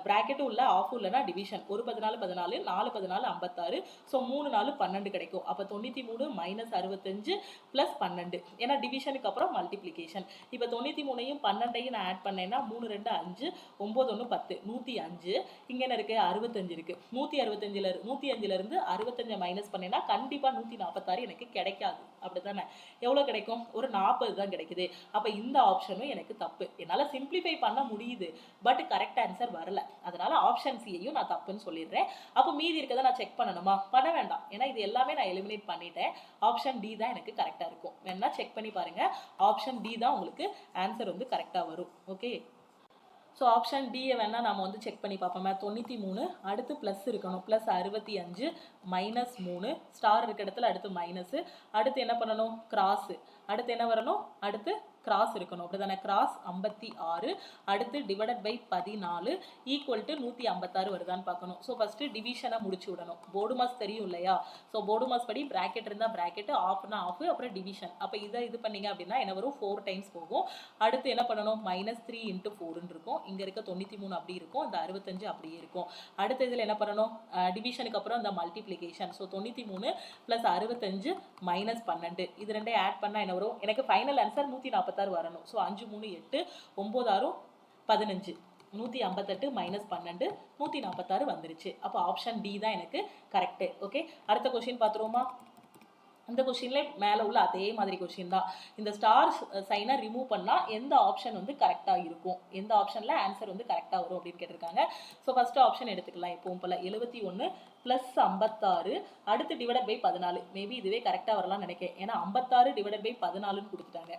பிராக்கெட்டும் இல்லை ஆஃபும் இல்லைனா டிவிஷன். 1 14 14, 4 14 56. ஸோ 3 4 12 கிடைக்கும். அப்போ 93 - 65 + 12, ஏன்னா டிவிஷனுக்கு அப்புறம் மல்டிப்ளிகேஷன். இப்போ 93ஐயும் 12ஐயும் நான் ஆட் பண்ணேன்னா 3 2 5, 9 1 10, 105. இங்கே என்ன இருக்கு, 65 இருக்கு. 105ல இருந்து 65 மைனஸ் பண்ணேன்னா கண்டிப்பா 146 எனக்கு கிடைக்காது. அப்படித்தானே, எவ்வளவு கிடைக்கும், ஒரு 40 தான் கிடைக்குது. அப்ப இந்த ஆப்ஷனும் எனக்கு தப்பு. என்னால சிம்பிளிஃபை பண்ண முடியுது, பட் கரெக்ட் ஆன்சர் வரல. அதனால ஆப்ஷன் சியையும் நான் தப்புன்னு சொல்லிடுறேன். அப்போ மீதி இருக்கதை நான் செக் பண்ணணுமா? பண்ண வேண்டாம், ஏன்னா இது எல்லாமே நான் எலிமினேட் பண்ணிட்டேன். ஆப்ஷன் டி தான் எனக்கு கரெக்டா இருக்கும். வேணா செக் பண்ணி பாருங்க, ஆப்ஷன் டி தான் உங்களுக்கு ஆன்சர் வந்து கரெக்டா வரும். ஓகே, ஸோ ஆப்ஷன் டியை வேணால் நம்ம வந்து செக் பண்ணி பார்ப்போமே. 93 அடுத்து ப்ளஸ் இருக்கணும், ப்ளஸ் 65 -3 ஸ்டார் இருக்க இடத்துல அடுத்து மைனஸு. அடுத்து என்ன பண்ணணும், கிராஸு. அடுத்து என்ன வரணும், அடுத்து கிராஸ் இருக்கணும். அப்படி தானே, கிராஸ் 56. அடுத்து டிவைடட் பை 14 ஈக்குவல் டு 156 வருதான்னு பார்க்கணும். ஸோ ஃபர்ஸ்ட் டிவிஷனை முடிச்சு விடணும். போர்டு மாஸ் தெரியும் இல்லையா? ஸோ போர்டு மாஸ் படி பிராக்கெட் இருந்தால் பிராக்கெட், ஆஃப்னா ஆஃப், அப்புறம் டிவிஷன். அப்போ இதை இது பண்ணீங்க அப்படின்னா என்ன வரும், 4 டைம்ஸ் போகும். அடுத்து என்ன பண்ணணும், -3 × 4 இருக்கும். இங்கே இருக்க 93 அப்படி இருக்கும், இந்த 65 அப்படியே இருக்கும். அடுத்த இதில் என்ன பண்ணணும், டிவிஷனுக்கு அப்புறம் இந்த மல்டிப்ளிகேஷன். ஸோ 93 + 65 - 12 இது ரெண்டே ஆட் பண்ணால் என்ன வரும், எனக்கு ஃபைனல் ஆன்சர் 146 வரணும். ஸோ 5 3 8, 9 6 15, 158 - 12 146 வந்துருச்சு. அப்போ ஆப்ஷன் டி தான் எனக்கு கரெக்டு. ஓகே, அடுத்த கொஸ்டின் பார்த்துருவோமா? இந்த கொஸ்டின்ல மேலே உள்ள அதே மாதிரி கொஸ்டின் தான். இந்த ஸ்டார் சைனை ரிமூவ் பண்ணால் எந்த ஆப்ஷன் வந்து கரெக்டாக இருக்கும், எந்த ஆப்ஷனில் ஆன்சர் வந்து கரெக்டாக வரும் அப்படின்னு கேட்டிருக்காங்க. ஸோ ஃபர்ஸ்ட் ஆப்ஷன் எடுத்துக்கலாம். எப்பவும் போல 71 + 56 அடுத்து டிவைடட் பை 14. மேபி இதுவே கரெக்டாக வரலாம்னு நினைக்கிறேன், ஏன்னா 56 டிவைடட் பை 14ன்னு கொடுத்துட்டாங்க.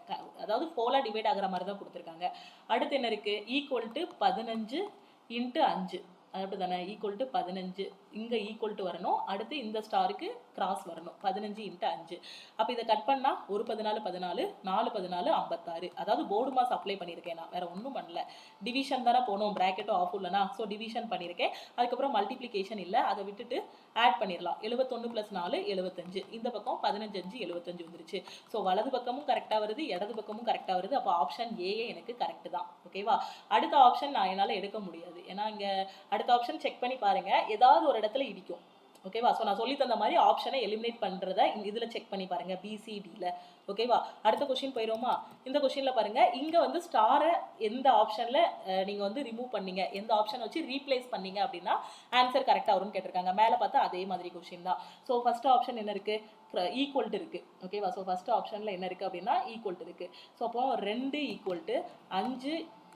அதாவது 4 டிவைட் ஆகிற மாதிரி தான் கொடுத்துருக்காங்க. அடுத்து என்ன இருக்கு, ஈக்குவல் டு 15 × 5. அப்படி தானே, ஈக்குவல் டு 15 இங்கே ஈக்குவல் டு வரணும், அடுத்து இந்த ஸ்டாருக்கு கிராஸ் வரணும், 15 × 5. அப்போ இதை கட் பண்ணால் ஒரு 14 14 4 14 56. அதாவது போர்டு மாஸ் அப்ளை பண்ணியிருக்கேன், நான் வேற ஒன்றும் பண்ணல. டிவிஷன் தானே போகணும், ப்ராக்கெட்டும் ஆஃப் இல்லைனா, ஸோ டிவிஷன் பண்ணியிருக்கேன். அதுக்கப்புறம் மல்டிப்ளிகேஷன் இல்லை, அதை விட்டுட்டு ஆட் பண்ணிடலாம். 71 + 4 75. இந்த பக்கம் 15 5 75 வந்துருச்சு. ஸோ வலது பக்கமும் கரெக்டாக வருது, இடது பக்கமும் கரெக்டாக வருது. அப்போ ஆப்ஷன் ஏயே எனக்கு கரெக்ட் தான். ஓகேவா? அடுத்த ஆப்ஷன் நான் என்னால் எடுக்க முடியாது, ஏன்னா இங்கே அடுத்த ஆப்ஷன் செக் பண்ணி பாருங்க, ஏதாவது ஒரு இடத்துல இடிக்கும். ஓகேவா? ஸோ நான் சொல்லி தந்த மாதிரி ஆப்ஷனை எலிமினேட் பண்ணுறத இதில் செக் பண்ணி பாருங்க, பிசிடியில். ஓகேவா? அடுத்த கொஸ்டின் போயிடுவோமா? இந்த கொஸ்டினில் பாருங்க, இங்கே வந்து ஸ்டாரை எந்த ஆப்ஷனில் நீங்கள் வந்து ரிமூவ் பண்ணீங்க, எந்த ஆப்ஷனை வச்சு ரீப்ளேஸ் பண்ணீங்க அப்படின்னா ஆன்சர் கரெக்டாக வரும்னு கேட்டிருக்காங்க. மேலே பார்த்தா அதே மாதிரி கொஸ்டின் தான். ஸோ ஃபர்ஸ்ட் ஆப்ஷன் என்ன இருக்குது, ஈக்குவல் டு இருக்குது. ஓகேவா? ஸோ ஃபர்ஸ்ட் ஆப்ஷனில் என்ன இருக்குது அப்படின்னா ஈக்குவல் டு இருக்குது. ஸோ அப்போ 2 ஈக்குவல் டு 5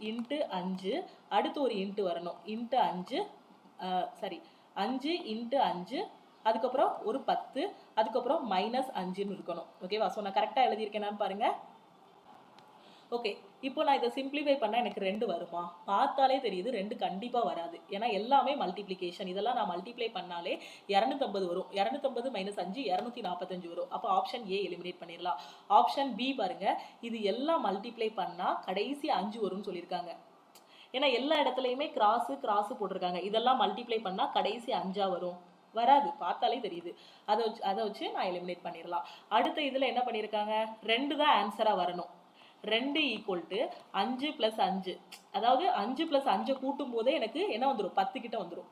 × 5, அடுத்து ஒரு இன்ட்டு வரணும், இன்ட்டு 5 சரி 5 × 5, அதுக்கப்புறம் ஒரு 10, அதுக்கப்புறம் -5ன்னு இருக்கணும். ஓகேவா? ஸோ நான் கரெக்டாக எழுதியிருக்கேனான்னு பாருங்க. ஓகே, இப்போ நான் இதை சிம்பிளிஃபை பண்ணால் எனக்கு 2 வருமா? பார்த்தாலே தெரியுது 2 கண்டிப்பாக வராது, ஏன்னா எல்லாமே மல்டிப்ளிகேஷன். இதெல்லாம் நான் மல்டிப்ளை பண்ணாலே 250 வரும். 250 - 5 245 வரும். அப்போ ஆப்ஷன் ஏ எலிமினேட் பண்ணிடலாம். ஆப்ஷன் பி பாருங்க, இது எல்லாம் மல்டிப்ளை பண்ணால் கடைசி 5 வரும்னு சொல்லியிருக்காங்க. ஏன்னா எல்லா இடத்துலையுமே கிராஸு போட்டிருக்காங்க. இதெல்லாம் மல்டிப்ளை பண்ணால் கடைசி 5ஆ வரும், வராது, பார்த்தாலே தெரியுது. அதை வச்சு நான் எலிமினேட் பண்ணிடலாம். அடுத்த இதில் என்ன பண்ணியிருக்காங்க, 2 தான் ஆன்சராக வரணும். 2 ஈக்குவல் டு 5 + 5, அதாவது 5 + 5 கூட்டும் போதே எனக்கு என்ன வந்துடும், 10 கிட்ட வந்துடும்.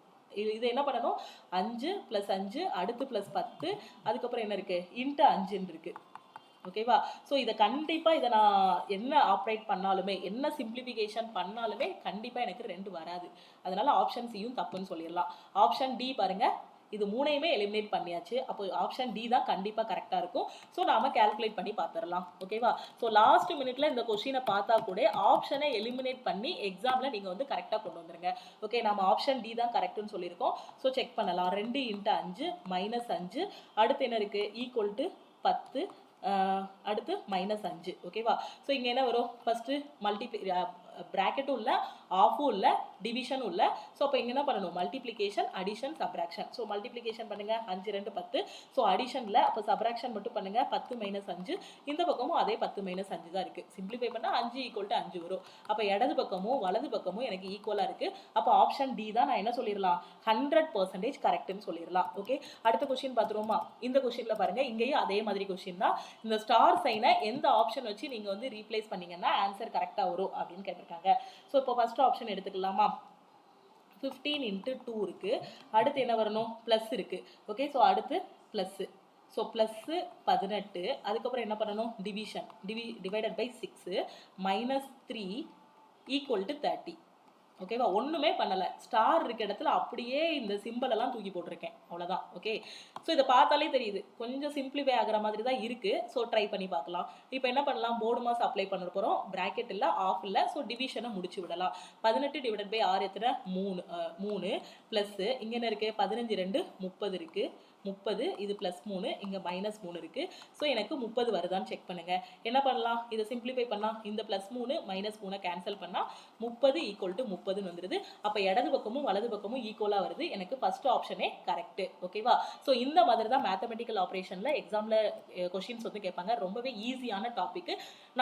இது என்ன பண்ணணும், 5 + 5 அடுத்து +10, அதுக்கப்புறம் என்ன இருக்குது, × 5ன்னு இருக்குது. ஓகேவா? ஸோ இதை கண்டிப்பாக இதை நான் என்ன ஆப்ரேட் பண்ணாலுமே, என்ன சிம்பிளிஃபிகேஷன் பண்ணாலுமே கண்டிப்பாக எனக்கு 2 வராது. அதனால ஆப்ஷன் சியும் தப்புன்னு சொல்லிடலாம். ஆப்ஷன் டி பாருங்க, இது 3ஐயுமே எலிமினேட் பண்ணியாச்சு. அப்போ ஆப்ஷன் டி தான் கண்டிப்பாக கரெக்டாக இருக்கும். ஸோ நாம கேல்குலேட் பண்ணி பார்த்துடலாம். ஓகேவா? ஸோ லாஸ்ட் மினிட்ல இந்த கொஸ்டினை பார்த்தா கூட ஆப்ஷனை எலிமினேட் பண்ணி எக்ஸாமில் நீங்கள் வந்து கரெக்டாக கொண்டு வந்துருங்க. ஓகே, நம்ம ஆப்ஷன் டி தான் கரெக்டுன்னு சொல்லியிருக்கோம். ஸோ செக் பண்ணலாம். 2 × 5 -5, அடுத்து என்ன இருக்குது, ஈக்குவல் டு 10, அடுத்து -5. ஓகேவா? ஸோ இங்கே என்ன வரும், ஃபஸ்ட்டு ப்ராக்கெட்டும் இல்லை, ஆஃபும் இல்லை, டிவிஷனும் இல்லை. ஸோ அப்போ இங்கே என்ன பண்ணணும், multiplication, addition, subtraction. So multiplication பண்ணுங்கள், 5 2 10. ஸோ அடிஷனில் அப்போ சப்ராக்ஷன் மட்டும் பண்ணுங்கள், 10 - 5. இந்த பக்கமும் அதே 10 - 5 தான் இருக்குது. சிம்பிளிஃபை பண்ணால் 5 = 5 வரும். அப்போ இடது பக்கமும் வலது பக்கமும் எனக்கு ஈக்குவலாக இருக்குது. அப்போ ஆப்ஷன் டி தான் நான் என்ன சொல்லிடலாம், 100% கரெக்டுன்னு சொல்லிடலாம். ஓகே, அடுத்த கொஸ்டின் பார்த்துருவோமா? இந்த கொஸ்டினில் பாருங்கள், இங்கேயும் அதே மாதிரி கொஸ்டின் தான். இந்த ஸ்டார் சைனை எந்த ஆப்ஷன் வச்சு நீங்கள் வந்து ரீப்ளேஸ் பண்ணீங்கன்னா ஆன்சர் கரெக்டாக வரும் அப்படின்னு கேட்டிருக்காங்க. ஸோ இப்போ ஃபர்ஸ்ட் ஆப்ஷன் எடுத்துக்கலாமா? 15 × 2 இருக்கு, அடுத்து என்ன வரணும், ப்ளஸ் இருக்கு. ஓகே, ஸோ அடுத்து ப்ளஸ். ஸோ ப்ளஸ் 18, அதுக்கப்புறம் என்ன பண்ணணும், division, divided by 6 -3 equal to 30. ஓகேவா? ஒன்றுமே பண்ணலை, ஸ்டார் இருக்க இடத்துல அப்படியே இந்த சிம்பிள் எல்லாம் தூக்கி போட்டிருக்கேன், அவ்வளோதான். ஓகே, ஸோ இதை பார்த்தாலே தெரியுது கொஞ்சம் சிம்பிளிஃபை ஆகிற மாதிரி தான் இருக்குது. ஸோ ட்ரை பண்ணி பார்க்கலாம். இப்போ என்ன பண்ணலாம், போர்டு மாஸ் அப்ளை பண்ண போகிறோம். ப்ராக்கெட் இல்லை, ஆஃப் இல்லை, ஸோ டிவிஷனை முடிச்சு விடலாம். 18 ÷ 6 எத்தனை, 3 ப்ளஸ் இங்கே என்ன இருக்குது, 15 2 30 இருக்குது, 30, இது +3, இங்கே -3 இருக்குது. ஸோ எனக்கு 30 வருதான்னு செக் பண்ணுங்கள். என்ன பண்ணலாம், இதை சிம்பிளிஃபை பண்ணால் இந்த +3 -3 கேன்சல் பண்ணால் 30 = 30ன்னு வந்துடுது. அப்போ இடது பக்கமும் வலது பக்கமும் ஈக்குவலாக வருது. எனக்கு ஃபர்ஸ்ட் ஆப்ஷனே கரெக்டு. ஓகேவா? ஸோ இந்த மாதிரி தான் மேத்தமெட்டிக்கல் ஆப்ரேஷனில் எக்ஸாமில் கொஷின்ஸ் வந்து கேட்பாங்க. ரொம்பவே ஈஸியான டாபிக்.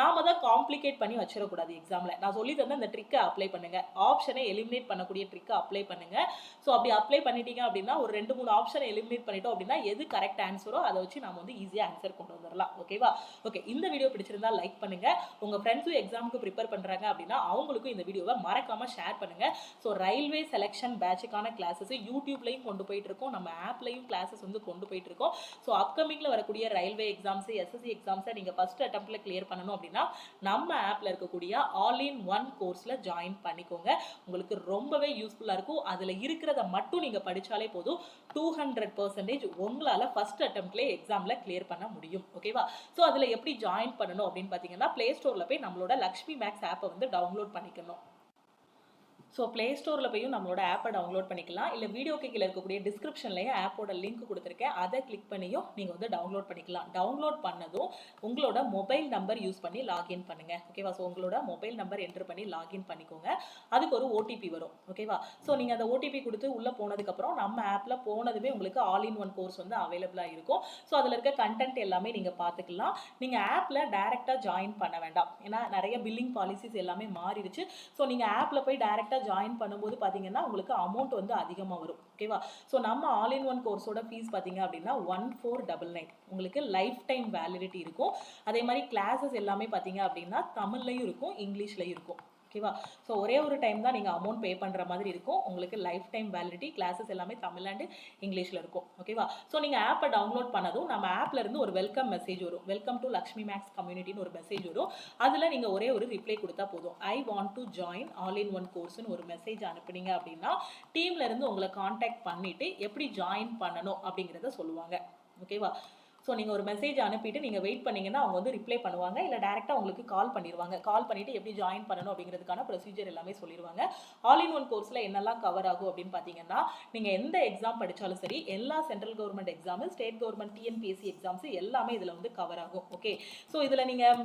நாம தான் காம்ப்ளிகேட் பண்ணி வச்சிடக்கூடாது எக்ஸாமில். நான் சொல்லி தந்த இந்த ட்ரிக்கை அப்ளை பண்ணுங்கள். ஆப்ஷனை எலிமினேட் பண்ணக்கூடிய ட்ரிக்கை அப்ளை பண்ணுங்கள். ஸோ அப்படி அப்ளை பண்ணிட்டீங்க அப்படின்னா ஒரு 2-3 ஆப்ஷனை எலிமினேட் பண்ணிட்டோம் அப்படின்னா எது கரெக்ட் ஆன்சரோ அதை வச்சு நாம வந்து ஈஸியாக ஆன்சர் கொண்டு வந்துடலாம். ஓகேவா? ஓகே, இந்த வீடியோ பிடிச்சிருந்தா லைக் பண்ணுங்க. உங்க ஃப்ரெண்ட்ஸும் எக்ஸாமுக்கு ப்ரிப்பேர் பண்றாங்க அப்படின்னா அவங்களுக்கும் இந்த வீடியோவை மறக்காம ஷேர் பண்ணுங்க. ஸோ ரயில்வே செலெக்ஷன் பேட்சுக்கான கிளாஸஸ் யூடியூப்லையும் கொண்டு போயிட்டு இருக்கோம், நம்ம ஆப்லையும் கிளாஸஸ் வந்து கொண்டு போயிட்டு இருக்கோம். ஸோ அப்கமிங்ல வரக்கூடிய ரயில்வே எக்ஸாம்ஸ், எஸ்எஸ்சி எக்ஸாம்ஸை நீங்க ஃபர்ஸ்ட் அட்டெம்ப்ட்ல கிளியர் பண்ணணும் அப்படின்னா நம்ம ஆப்ல இருக்கக்கூடிய ஆல்-இன்-ஒன் கோர்ஸ்ல ஜாயின் பண்ணிக்கோங்க. உங்களுக்கு ரொம்பவே யூஸ்ஃபுல்லா இருக்கும். அதுல இருக்கிறத மட்டும் நீங்க படிச்சாலே போதும், 200% உங்களால ஃபர்ஸ்ட் அட்டெம்ப்ட்லேயே எக்ஸாம்ல கிளியர் பண்ண முடியும். ஓகேவா? ஸோ அதில் எப்படி ஜாயின் பண்ணணும் அப்படின்னு பார்த்தீங்கன்னா, பிளே ஸ்டோரில் போய் நம்மளோட லக்ஷ்மி மேக்ஸ் ஆப்பை வந்து டவுன்லோட் பண்ணிக்கணும். ஸோ ப்ளே ஸ்டோரில் போயும் நம்மளோட ஆப்பை டவுன்லோட் பண்ணிக்கலாம். இல்லை வீடியோக்கு கீழே இருக்கக்கூடிய டிஸ்கிரிப்ஷன்லேயே ஆப்போட லிங்க் கொடுத்துருக்கேன். அதை கிளிக் பண்ணியும் நீங்கள் வந்து டவுன்லோட் பண்ணிக்கலாம். டவுன்லோட் பண்ணதும் உங்களோட மொபைல் நம்பர் யூஸ் பண்ணி லாகின் பண்ணுங்கள். ஓகேவா? ஸோ உங்களோட மொபைல் நம்பர் என்ட்ரு பண்ணி லாகின் பண்ணிக்கோங்க. அதுக்கு ஒரு ஓடிபி வரும். ஓகேவா? ஸோ நீங்கள் அந்த ஓடிபி கொடுத்து உள்ளே போனதுக்கப்புறம் நம்ம ஆப்பில் போனதுமே உங்களுக்கு ஆல் இன் ஒன் கோர்ஸ் வந்து அவைலபிளாக இருக்கும். ஸோ அதில் இருக்க கண்டென்ட் எல்லாமே நீங்கள் பார்த்துக்கலாம். நீங்கள் ஆப்பில் டைரெக்டாக ஜாயின் பண்ண வேண்டாம். ஏன்னா நிறைய பில்லிங் பாலிசிஸ் எல்லாமே மாறிடுச்சு. ஸோ நீங்கள் ஆப்பில் போய் டைரெக்டாக ஜாயின் பண்ணும்போது பார்த்தீங்கன்னா உங்களுக்கு அமௌண்ட் வந்து அதிகமாக வரும். ஓகேவா? ஸோ நம்ம ஆல் இன் ஒன் கோர்ஸோட ஃபீஸ் பார்த்தீங்க அப்படின்னா 1499. உங்களுக்கு லைஃப் டைம் வேலிடிட்டி இருக்கும். அதே மாதிரி கிளாஸஸ் எல்லாமே பார்த்தீங்க அப்படின்னா தமிழ்லையும் இருக்கும், இங்கிலீஷ்லையும் இருக்கும். ஓகேவா? ஸோ ஒரே ஒரு டைம் தான் நீங்கள் அமௌண்ட் பே பண்ணுற மாதிரி இருக்கும். உங்களுக்கு லைஃப் டைம் வேலிடிட்டி, கிளாஸஸ் எல்லாமே தமிழ் அண்ட் இங்கிலீஷில் இருக்கும். ஓகேவா? ஸோ நீங்கள் ஆப்பை டவுன்லோட் பண்ணதும் நம்ம ஆப்ல இருந்து ஒரு வெல்கம் மெசேஜ் வரும். வெல்கம் டு லக்ஷ்மி மேக்ஸ் கம்யூனிட்டின்னு ஒரு மெசேஜ் வரும். அதில் நீங்கள் ஒரே ஒரு ரிப்ளை கொடுத்தா போதும். I want to join all in one கோர்ஸ்னு ஒரு மெசேஜ் அனுப்புனீங்க அப்படின்னா டீம்ல இருந்து உங்களை காண்டாக்ட் பண்ணிட்டு எப்படி ஜாயின் பண்ணணும் அப்படிங்கிறத சொல்லுவாங்க. ஓகேவா? ஸோ நீங்கள் ஒரு மெசேஜ் அனுப்பிட்டு நீங்கள் வெயிட் பண்ணீங்கன்னா அவங்க வந்து ரிப்ளை பண்ணுவாங்க. இல்லை டேரெக்டாக உங்களுக்கு கால் பண்ணிடுவாங்க. கால் பண்ணிவிட்டு எப்படி ஜாயின் பண்ணணும் அப்படிங்கிறதுக்கான ப்ரொசீஜர் எல்லாமே சொல்லிடுவாங்க. ஆல் இன் ஒன் கோர்ஸில் என்னெல்லாம் கவர் ஆகும் அப்படின்னு பார்த்தீங்கன்னா, நீங்கள் எந்த எக்ஸாம் படித்தாலும் சரி, எல்லா central government exam, state government TNPSC exams எல்லாமே இதில் வந்து கவர் ஆகும். ஓகே? ஸோ இதில் நீங்கள்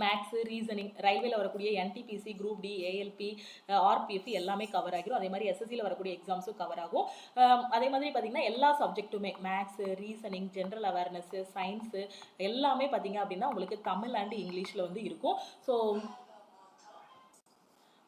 மேக்ஸ், ரீசனிங், ரயில்வேல வரக்கூடிய NTPC, group D, ALP, RPF எல்லாமே கவர் ஆகிரும். அதே மாதிரி எஸ்எஸ்சியில் வரக்கூடிய எக்ஸாம்ஸும் கவர் ஆகும். அதே மாதிரி பார்த்தீங்கன்னா எல்லா சப்ஜெக்ட்டுமே maths, reasoning, general awareness, science எல்லாமே பார்த்தீங்க அப்படின்னா உங்களுக்கு தமிழ் அண்ட் இங்கிலீஷில் வந்து இருக்கும்.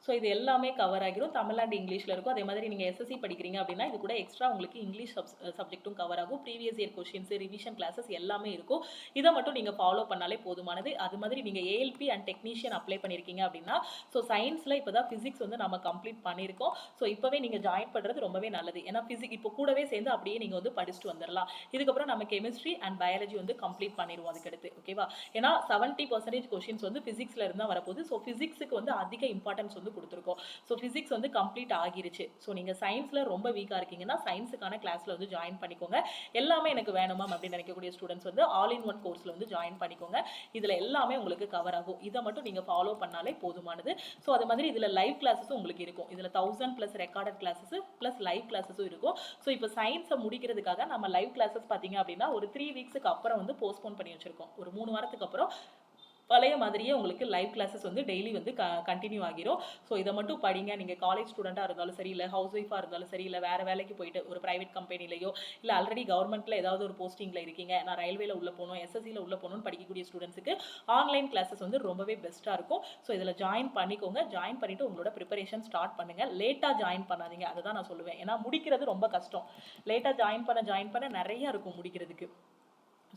ஸோ இது எல்லாமே கவர் ஆகிரும். தமிழ் அண்ட் இங்கிலீஷில் இருக்கும். அதே மாதிரி நீங்கள் எஸ்எஸ்சி படிக்கிறீங்க அப்படின்னா இது கூட எக்ஸ்ட்ரா உங்களுக்கு இங்கிலீஷ் சப்ஜெக்ட்டும் கவர் ஆகும். Previous year questions, revision classes எல்லாமே இருக்கும். இதை மட்டும் நீங்கள் ஃபாலோ பண்ணாலே போதுமானது. அது மாதிரி நீங்கள் ஏஎல்பி அண்ட் டெக்னீஷியன் அப்ளை பண்ணியிருக்கீங்க அப்படின்னா, ஸோ சயின்ஸில் இப்போ தான் ஃபிசிக்ஸ் வந்து நம்ம கம்ப்ளீட் பண்ணியிருக்கோம். ஸோ இப்போவே நீங்கள் ஜாயின் பண்ணுறது ரொம்பவே நல்லது. ஏன்னா ஃபிசிக்ஸ் இப்போ கூடவே சேர்ந்து அப்படியே நீங்கள் வந்து படிச்சுட்டு வந்துடலாம். இதுக்கப்புறம் நம்ம கெமிஸ்ட்ரி அண்ட் பயாலஜி வந்து கம்ப்ளீட் பண்ணிடுவோம் அதுக்கடுத்து. ஓகேவா? ஏன்னா 70% கொஸ்டின்ஸ் வந்து ஃபிசிக்ஸில் இருந்தால் வரப்போகுது. ஸோ ஃபிசிக்ஸுக்கு வந்து அதிக இம்பார்ட்டன்ஸ் வந்து கொடுத்துருக்கோம். ஸோ ஃபிசிக்ஸ் வந்து கம்ப்ளீட் ஆகிருச்சு. ஸோ நீங்கள் சயின்ஸில் ரொம்ப வீக்காக இருக்கீங்கன்னா சயின்ஸுக்கான கிளாஸில் வந்து ஜாயின் பண்ணிக்கோங்க. எல்லாமே எனக்கு வேணுமா அப்படின்னு நினைக்கக்கூடிய ஸ்டூடெண்ட்ஸ் வந்து ஆல் இன் ஒன் கோர்ஸில் வந்து ஜாயின் பண்ணிக்கோங்க. இதில் எல்லாமே உங்களுக்கு கவர் ஆகும். இதை மட்டும் நீங்கள் ஃபாலோ பண்ணாலே போதுமானது. ஸோ அது மாதிரி இதில் லைவ் கிளாஸஸும் உங்களுக்கு இருக்கும். இதில் 1000+ ரெக்கார்டட் கிளாஸஸ் ப்ளஸ் லைவ் கிளாஸஸும் இருக்கும். ஸோ இப்போ சயின்ஸை முடிக்கிறதுக்காக நம்ம லைவ் கிளாஸஸ் பார்த்தீங்க அப்படின்னா ஒரு 3 வீக்ஸுக்கு அப்புறம் வந்து போஸ்ட்போன் பண்ணி வச்சிருக்கோம். ஒரு 3 வாரத்துக்கு அப்புறம் பழைய மாதிரியே உங்களுக்கு லைவ் கிளாஸஸ் வந்து டெய்லி வந்து கண்டினியூ ஆகிரும். ஸோ இதை மட்டும் படிங்க. நீங்கள் காலேஜ் ஸ்டூடெண்ட்டாக இருந்தாலும் சரி, இல்லை ஹவுஸ் ஒய்ஃபாக இருந்தாலும் சரி, இல்லை வேறு வேலைக்கு போயிட்டு ஒரு ப்ரைவேட் கம்பெனிலையோ இல்லை ஆல்ரெடி கவர்மெண்ட்டில் ஏதாவது ஒரு போஸ்டிங்கில் இருக்கீங்க, நான் ரயில்வேல உள்ளே போகணும், எஸ்எஸ்சியில் உள்ளே போகணும்னு படிக்கக்கூடிய ஸ்டூடெண்ட்ஸுக்கு ஆன்லைன் கிளாஸஸ் வந்து ரொம்பவே பெஸ்ட்டாக இருக்கும். ஸோ இதில் ஜாயின் பண்ணிக்கோங்க. ஜாயின் பண்ணிவிட்டு உங்களோட ப்ரிப்பரேஷன் ஸ்டார்ட் பண்ணுங்கள். லேட்டாக ஜாயின் பண்ணாதீங்க. அதை தான் நான் சொல்லுவேன். ஏன்னா முடிக்கிறது ரொம்ப கஷ்டம். லேட்டாக ஜாயின் பண்ண நிறைய இருக்கும் முடிக்கிறதுக்கு.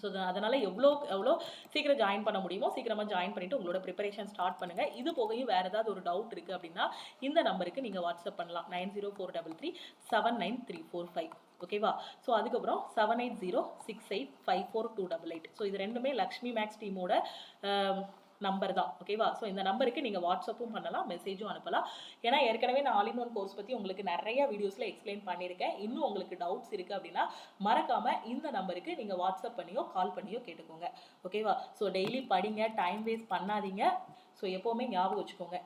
ஸோ அதனால் எவ்வளோ சீக்கிரம் ஜாயின் பண்ண முடியுமோ சீக்கிரமாக ஜாயின் பண்ணிவிட்டு உங்களோட ப்ரிப்பரேஷன் ஸ்டார்ட் பண்ணுங்கள். இது போகையும் வேறு ஏதாவது ஒரு டவுட் இருக்குது அப்படின்னா இந்த நம்பருக்கு நீங்கள் வாட்ஸ்அப் பண்ணலாம். 9043379345. ஓகேவா? ஸோ அதுக்கப்புறம் 7806854288. ஸோ இது ரெண்டுமே லக்ஷ்மி மேக்ஸ் டீமோட நம்பர் தான். ஓகேவா? ஸோ இந்த நம்பருக்கு நீங்கள் வாட்ஸ்அப்பும் பண்ணலாம், மெசேஜும் அனுப்பலாம். ஏன்னா ஏற்கனவே நான் ஆல் இன் ஒன் கோர்ஸ் பற்றி உங்களுக்கு நிறைய வீடியோஸில் எக்ஸ்பிளைன் பண்ணியிருக்கேன். இன்னும் உங்களுக்கு டவுட்ஸ் இருக்குது அப்படின்னா மறக்காமல் இந்த நம்பருக்கு நீங்கள் வாட்ஸ்அப் பண்ணியோ கால் பண்ணியோ கேட்டுக்கோங்க. ஓகேவா? ஸோ டெய்லி படிங்க, டைம் வேஸ்ட் பண்ணாதீங்க. ஸோ எப்போவுமே ஞாபகம் வச்சுக்கோங்க,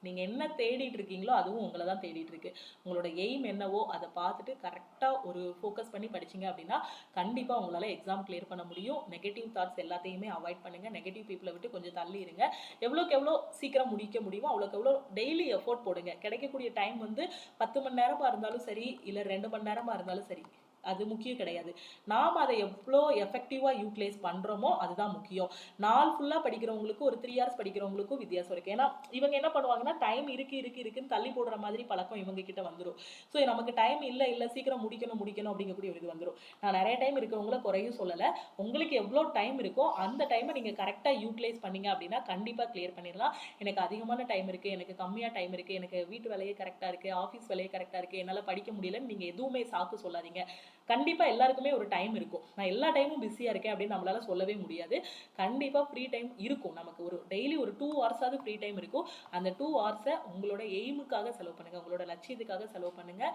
நீங்கள் என்ன தேடிட்டு இருக்கீங்களோ அதுவும் உங்களை தான் தேடிட்டு இருக்கு. உங்களோட எய்ம் என்னவோ அதை பார்த்துட்டு கரெக்டாக ஒரு ஃபோக்கஸ் பண்ணி படிச்சிங்க அப்படின்னா கண்டிப்பாக உங்களால் எக்ஸாம் கிளியர் பண்ண முடியும். நெகட்டிவ் தாட்ஸ் எல்லாத்தையுமே அவாய்ட் பண்ணுங்கள். நெகட்டிவ் பீப்புளை விட்டு கொஞ்சம் தள்ளி இருங்க. எவ்வளோக்கு எவ்வளோ சீக்கிரம் முடிக்க முடியுமோ அவ்வளோக்கு எவ்வளோ டெய்லி எஃபோர்ட் போடுங்க. கிடைக்கக்கூடிய டைம் வந்து 10 மணி நேரமாக இருந்தாலும் சரி, இல்லை 2 மணி நேரமாக இருந்தாலும் சரி, அது முக்கியம் கிடையாது. நாம் அதை எவ்வளோ எஃபெக்டிவாக யூட்டிலைஸ் பண்ணுறோமோ அதுதான் முக்கியம். நாள் ஃபுல்லாக படிக்கிறவங்களுக்கு ஒரு 3 hours படிக்கிறவங்களுக்கும் வித்தியாசம் இருக்குது. ஏன்னா இவங்க என்ன பண்ணுவாங்கன்னா டைம் இருக்குன்னு தள்ளி போடுற மாதிரி பழக்கம் இவங்க கிட்ட வந்துடும். ஸோ நமக்கு டைம் இல்லை சீக்கிரம் முடிக்கணும் அப்படிங்கக்கூடிய ஒரு இது வந்துடும். நான் நிறைய டைம் இருக்கிறவங்கள குறையும் சொல்லலை. உங்களுக்கு எவ்வளோ டைம் இருக்கோ அந்த டைமை நீங்கள் கரெக்டாக யூட்டிலைஸ் பண்ணீங்க அப்படின்னா கண்டிப்பாக கிளியர் பண்ணிடலாம். எனக்கு அதிகமான டைம் இருக்குது, எனக்கு கம்மியாக டைம் இருக்குது, எனக்கு வீட்டு வேலையே கரெக்டாக இருக்குது, ஆஃபீஸ் வேலையே கரெக்டாக இருக்குது, என்னால் படிக்க முடியலன்னு நீங்கள் எதுவுமே சாக்கு சொல்லாதீங்க. கண்டிப்பாக எல்லாருக்குமே ஒரு டைம் இருக்கும். நான் எல்லா டைமும் பிஸியாக இருக்கேன் அப்படின்னு நம்மளால சொல்லவே முடியாது. கண்டிப்பாக ஃப்ரீ டைம் இருக்கும். நமக்கு ஒரு டெய்லி ஒரு 2 hours ஃப்ரீ டைம் இருக்கும். அந்த 2 hours உங்களோட எய்முக்காக செலவு பண்ணுங்கள், உங்களோட லட்சியத்துக்காக செலவு பண்ணுங்கள்.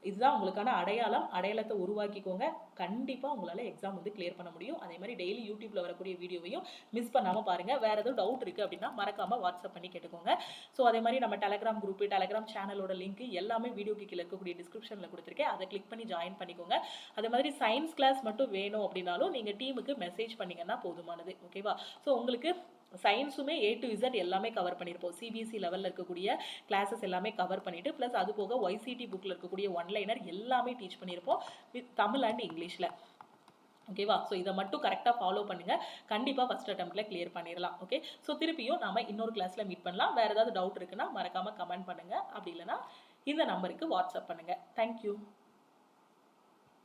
இதுதான் உங்களுக்கான அடையாளத்தை உருவாக்கிக்கோங்க. கண்டிப்பா உங்களால எக்ஸாம் வந்து கிளியர் பண்ண முடியும். அதே மாதிரி டெய்லி யூடியூப்ல வரக்கூடிய வீடியோவையும் மிஸ் பண்ணாம பாருங்க. வேற ஏதாவது டவுட் இருக்கு அப்படின்னா மறக்காம வாட்ஸ்அப் பண்ணி கேட்டுக்கோங்க. ஸோ அதே மாதிரி நம்ம டெலகிராம் குரூப், டெலகிராம் சேனலோட லிங்க் எல்லாமே வீடியோக்கு கீழே இருக்கக்கூடிய டிஸ்கிரிப்ஷன்ல கொடுத்துருக்கேன். அதை கிளிக் பண்ணி ஜாயின் பண்ணிக்கோங்க. அதே மாதிரி சயின்ஸ் கிளாஸ் மட்டும் வேணும் அப்படின்னாலும் நீங்க டீமுக்கு மெசேஜ் பண்ணீங்கன்னா போதுமானது. ஓகேவா? ஸோ உங்களுக்கு சயின்ஸுமே A to Z எல்லாமே கவர் பண்ணியிருப்போம். சிபிஎஸ்சி லெவலில் இருக்கக்கூடிய கிளாஸஸ் எல்லாமே கவர் பண்ணிட்டு ப்ளஸ் அது போக YCT புக்கில் இருக்கக்கூடிய ஒன்லைனர் எல்லாமே டீச் பண்ணியிருப்போம் வித் தமிழ் அண்ட் இங்கிலீஷில். ஓகேவா? ஸோ இதை மட்டும் கரெக்டாக ஃபாலோ பண்ணுங்க. கண்டிப்பாக ஃபர்ஸ்ட் அட்டெம்ப்ட்ல கிளியர் பண்ணிடலாம். ஓகே, ஸோ திருப்பியும் நாம இன்னொரு கிளாஸ்ல மீட் பண்ணலாம். வேற ஏதாவது டவுட் இருக்குன்னா மறக்காம கமெண்ட் பண்ணுங்க. அப்படி இல்லைன்னா இந்த நம்பருக்கு வாட்ஸ்அப் பண்ணுங்க. தேங்க்யூ.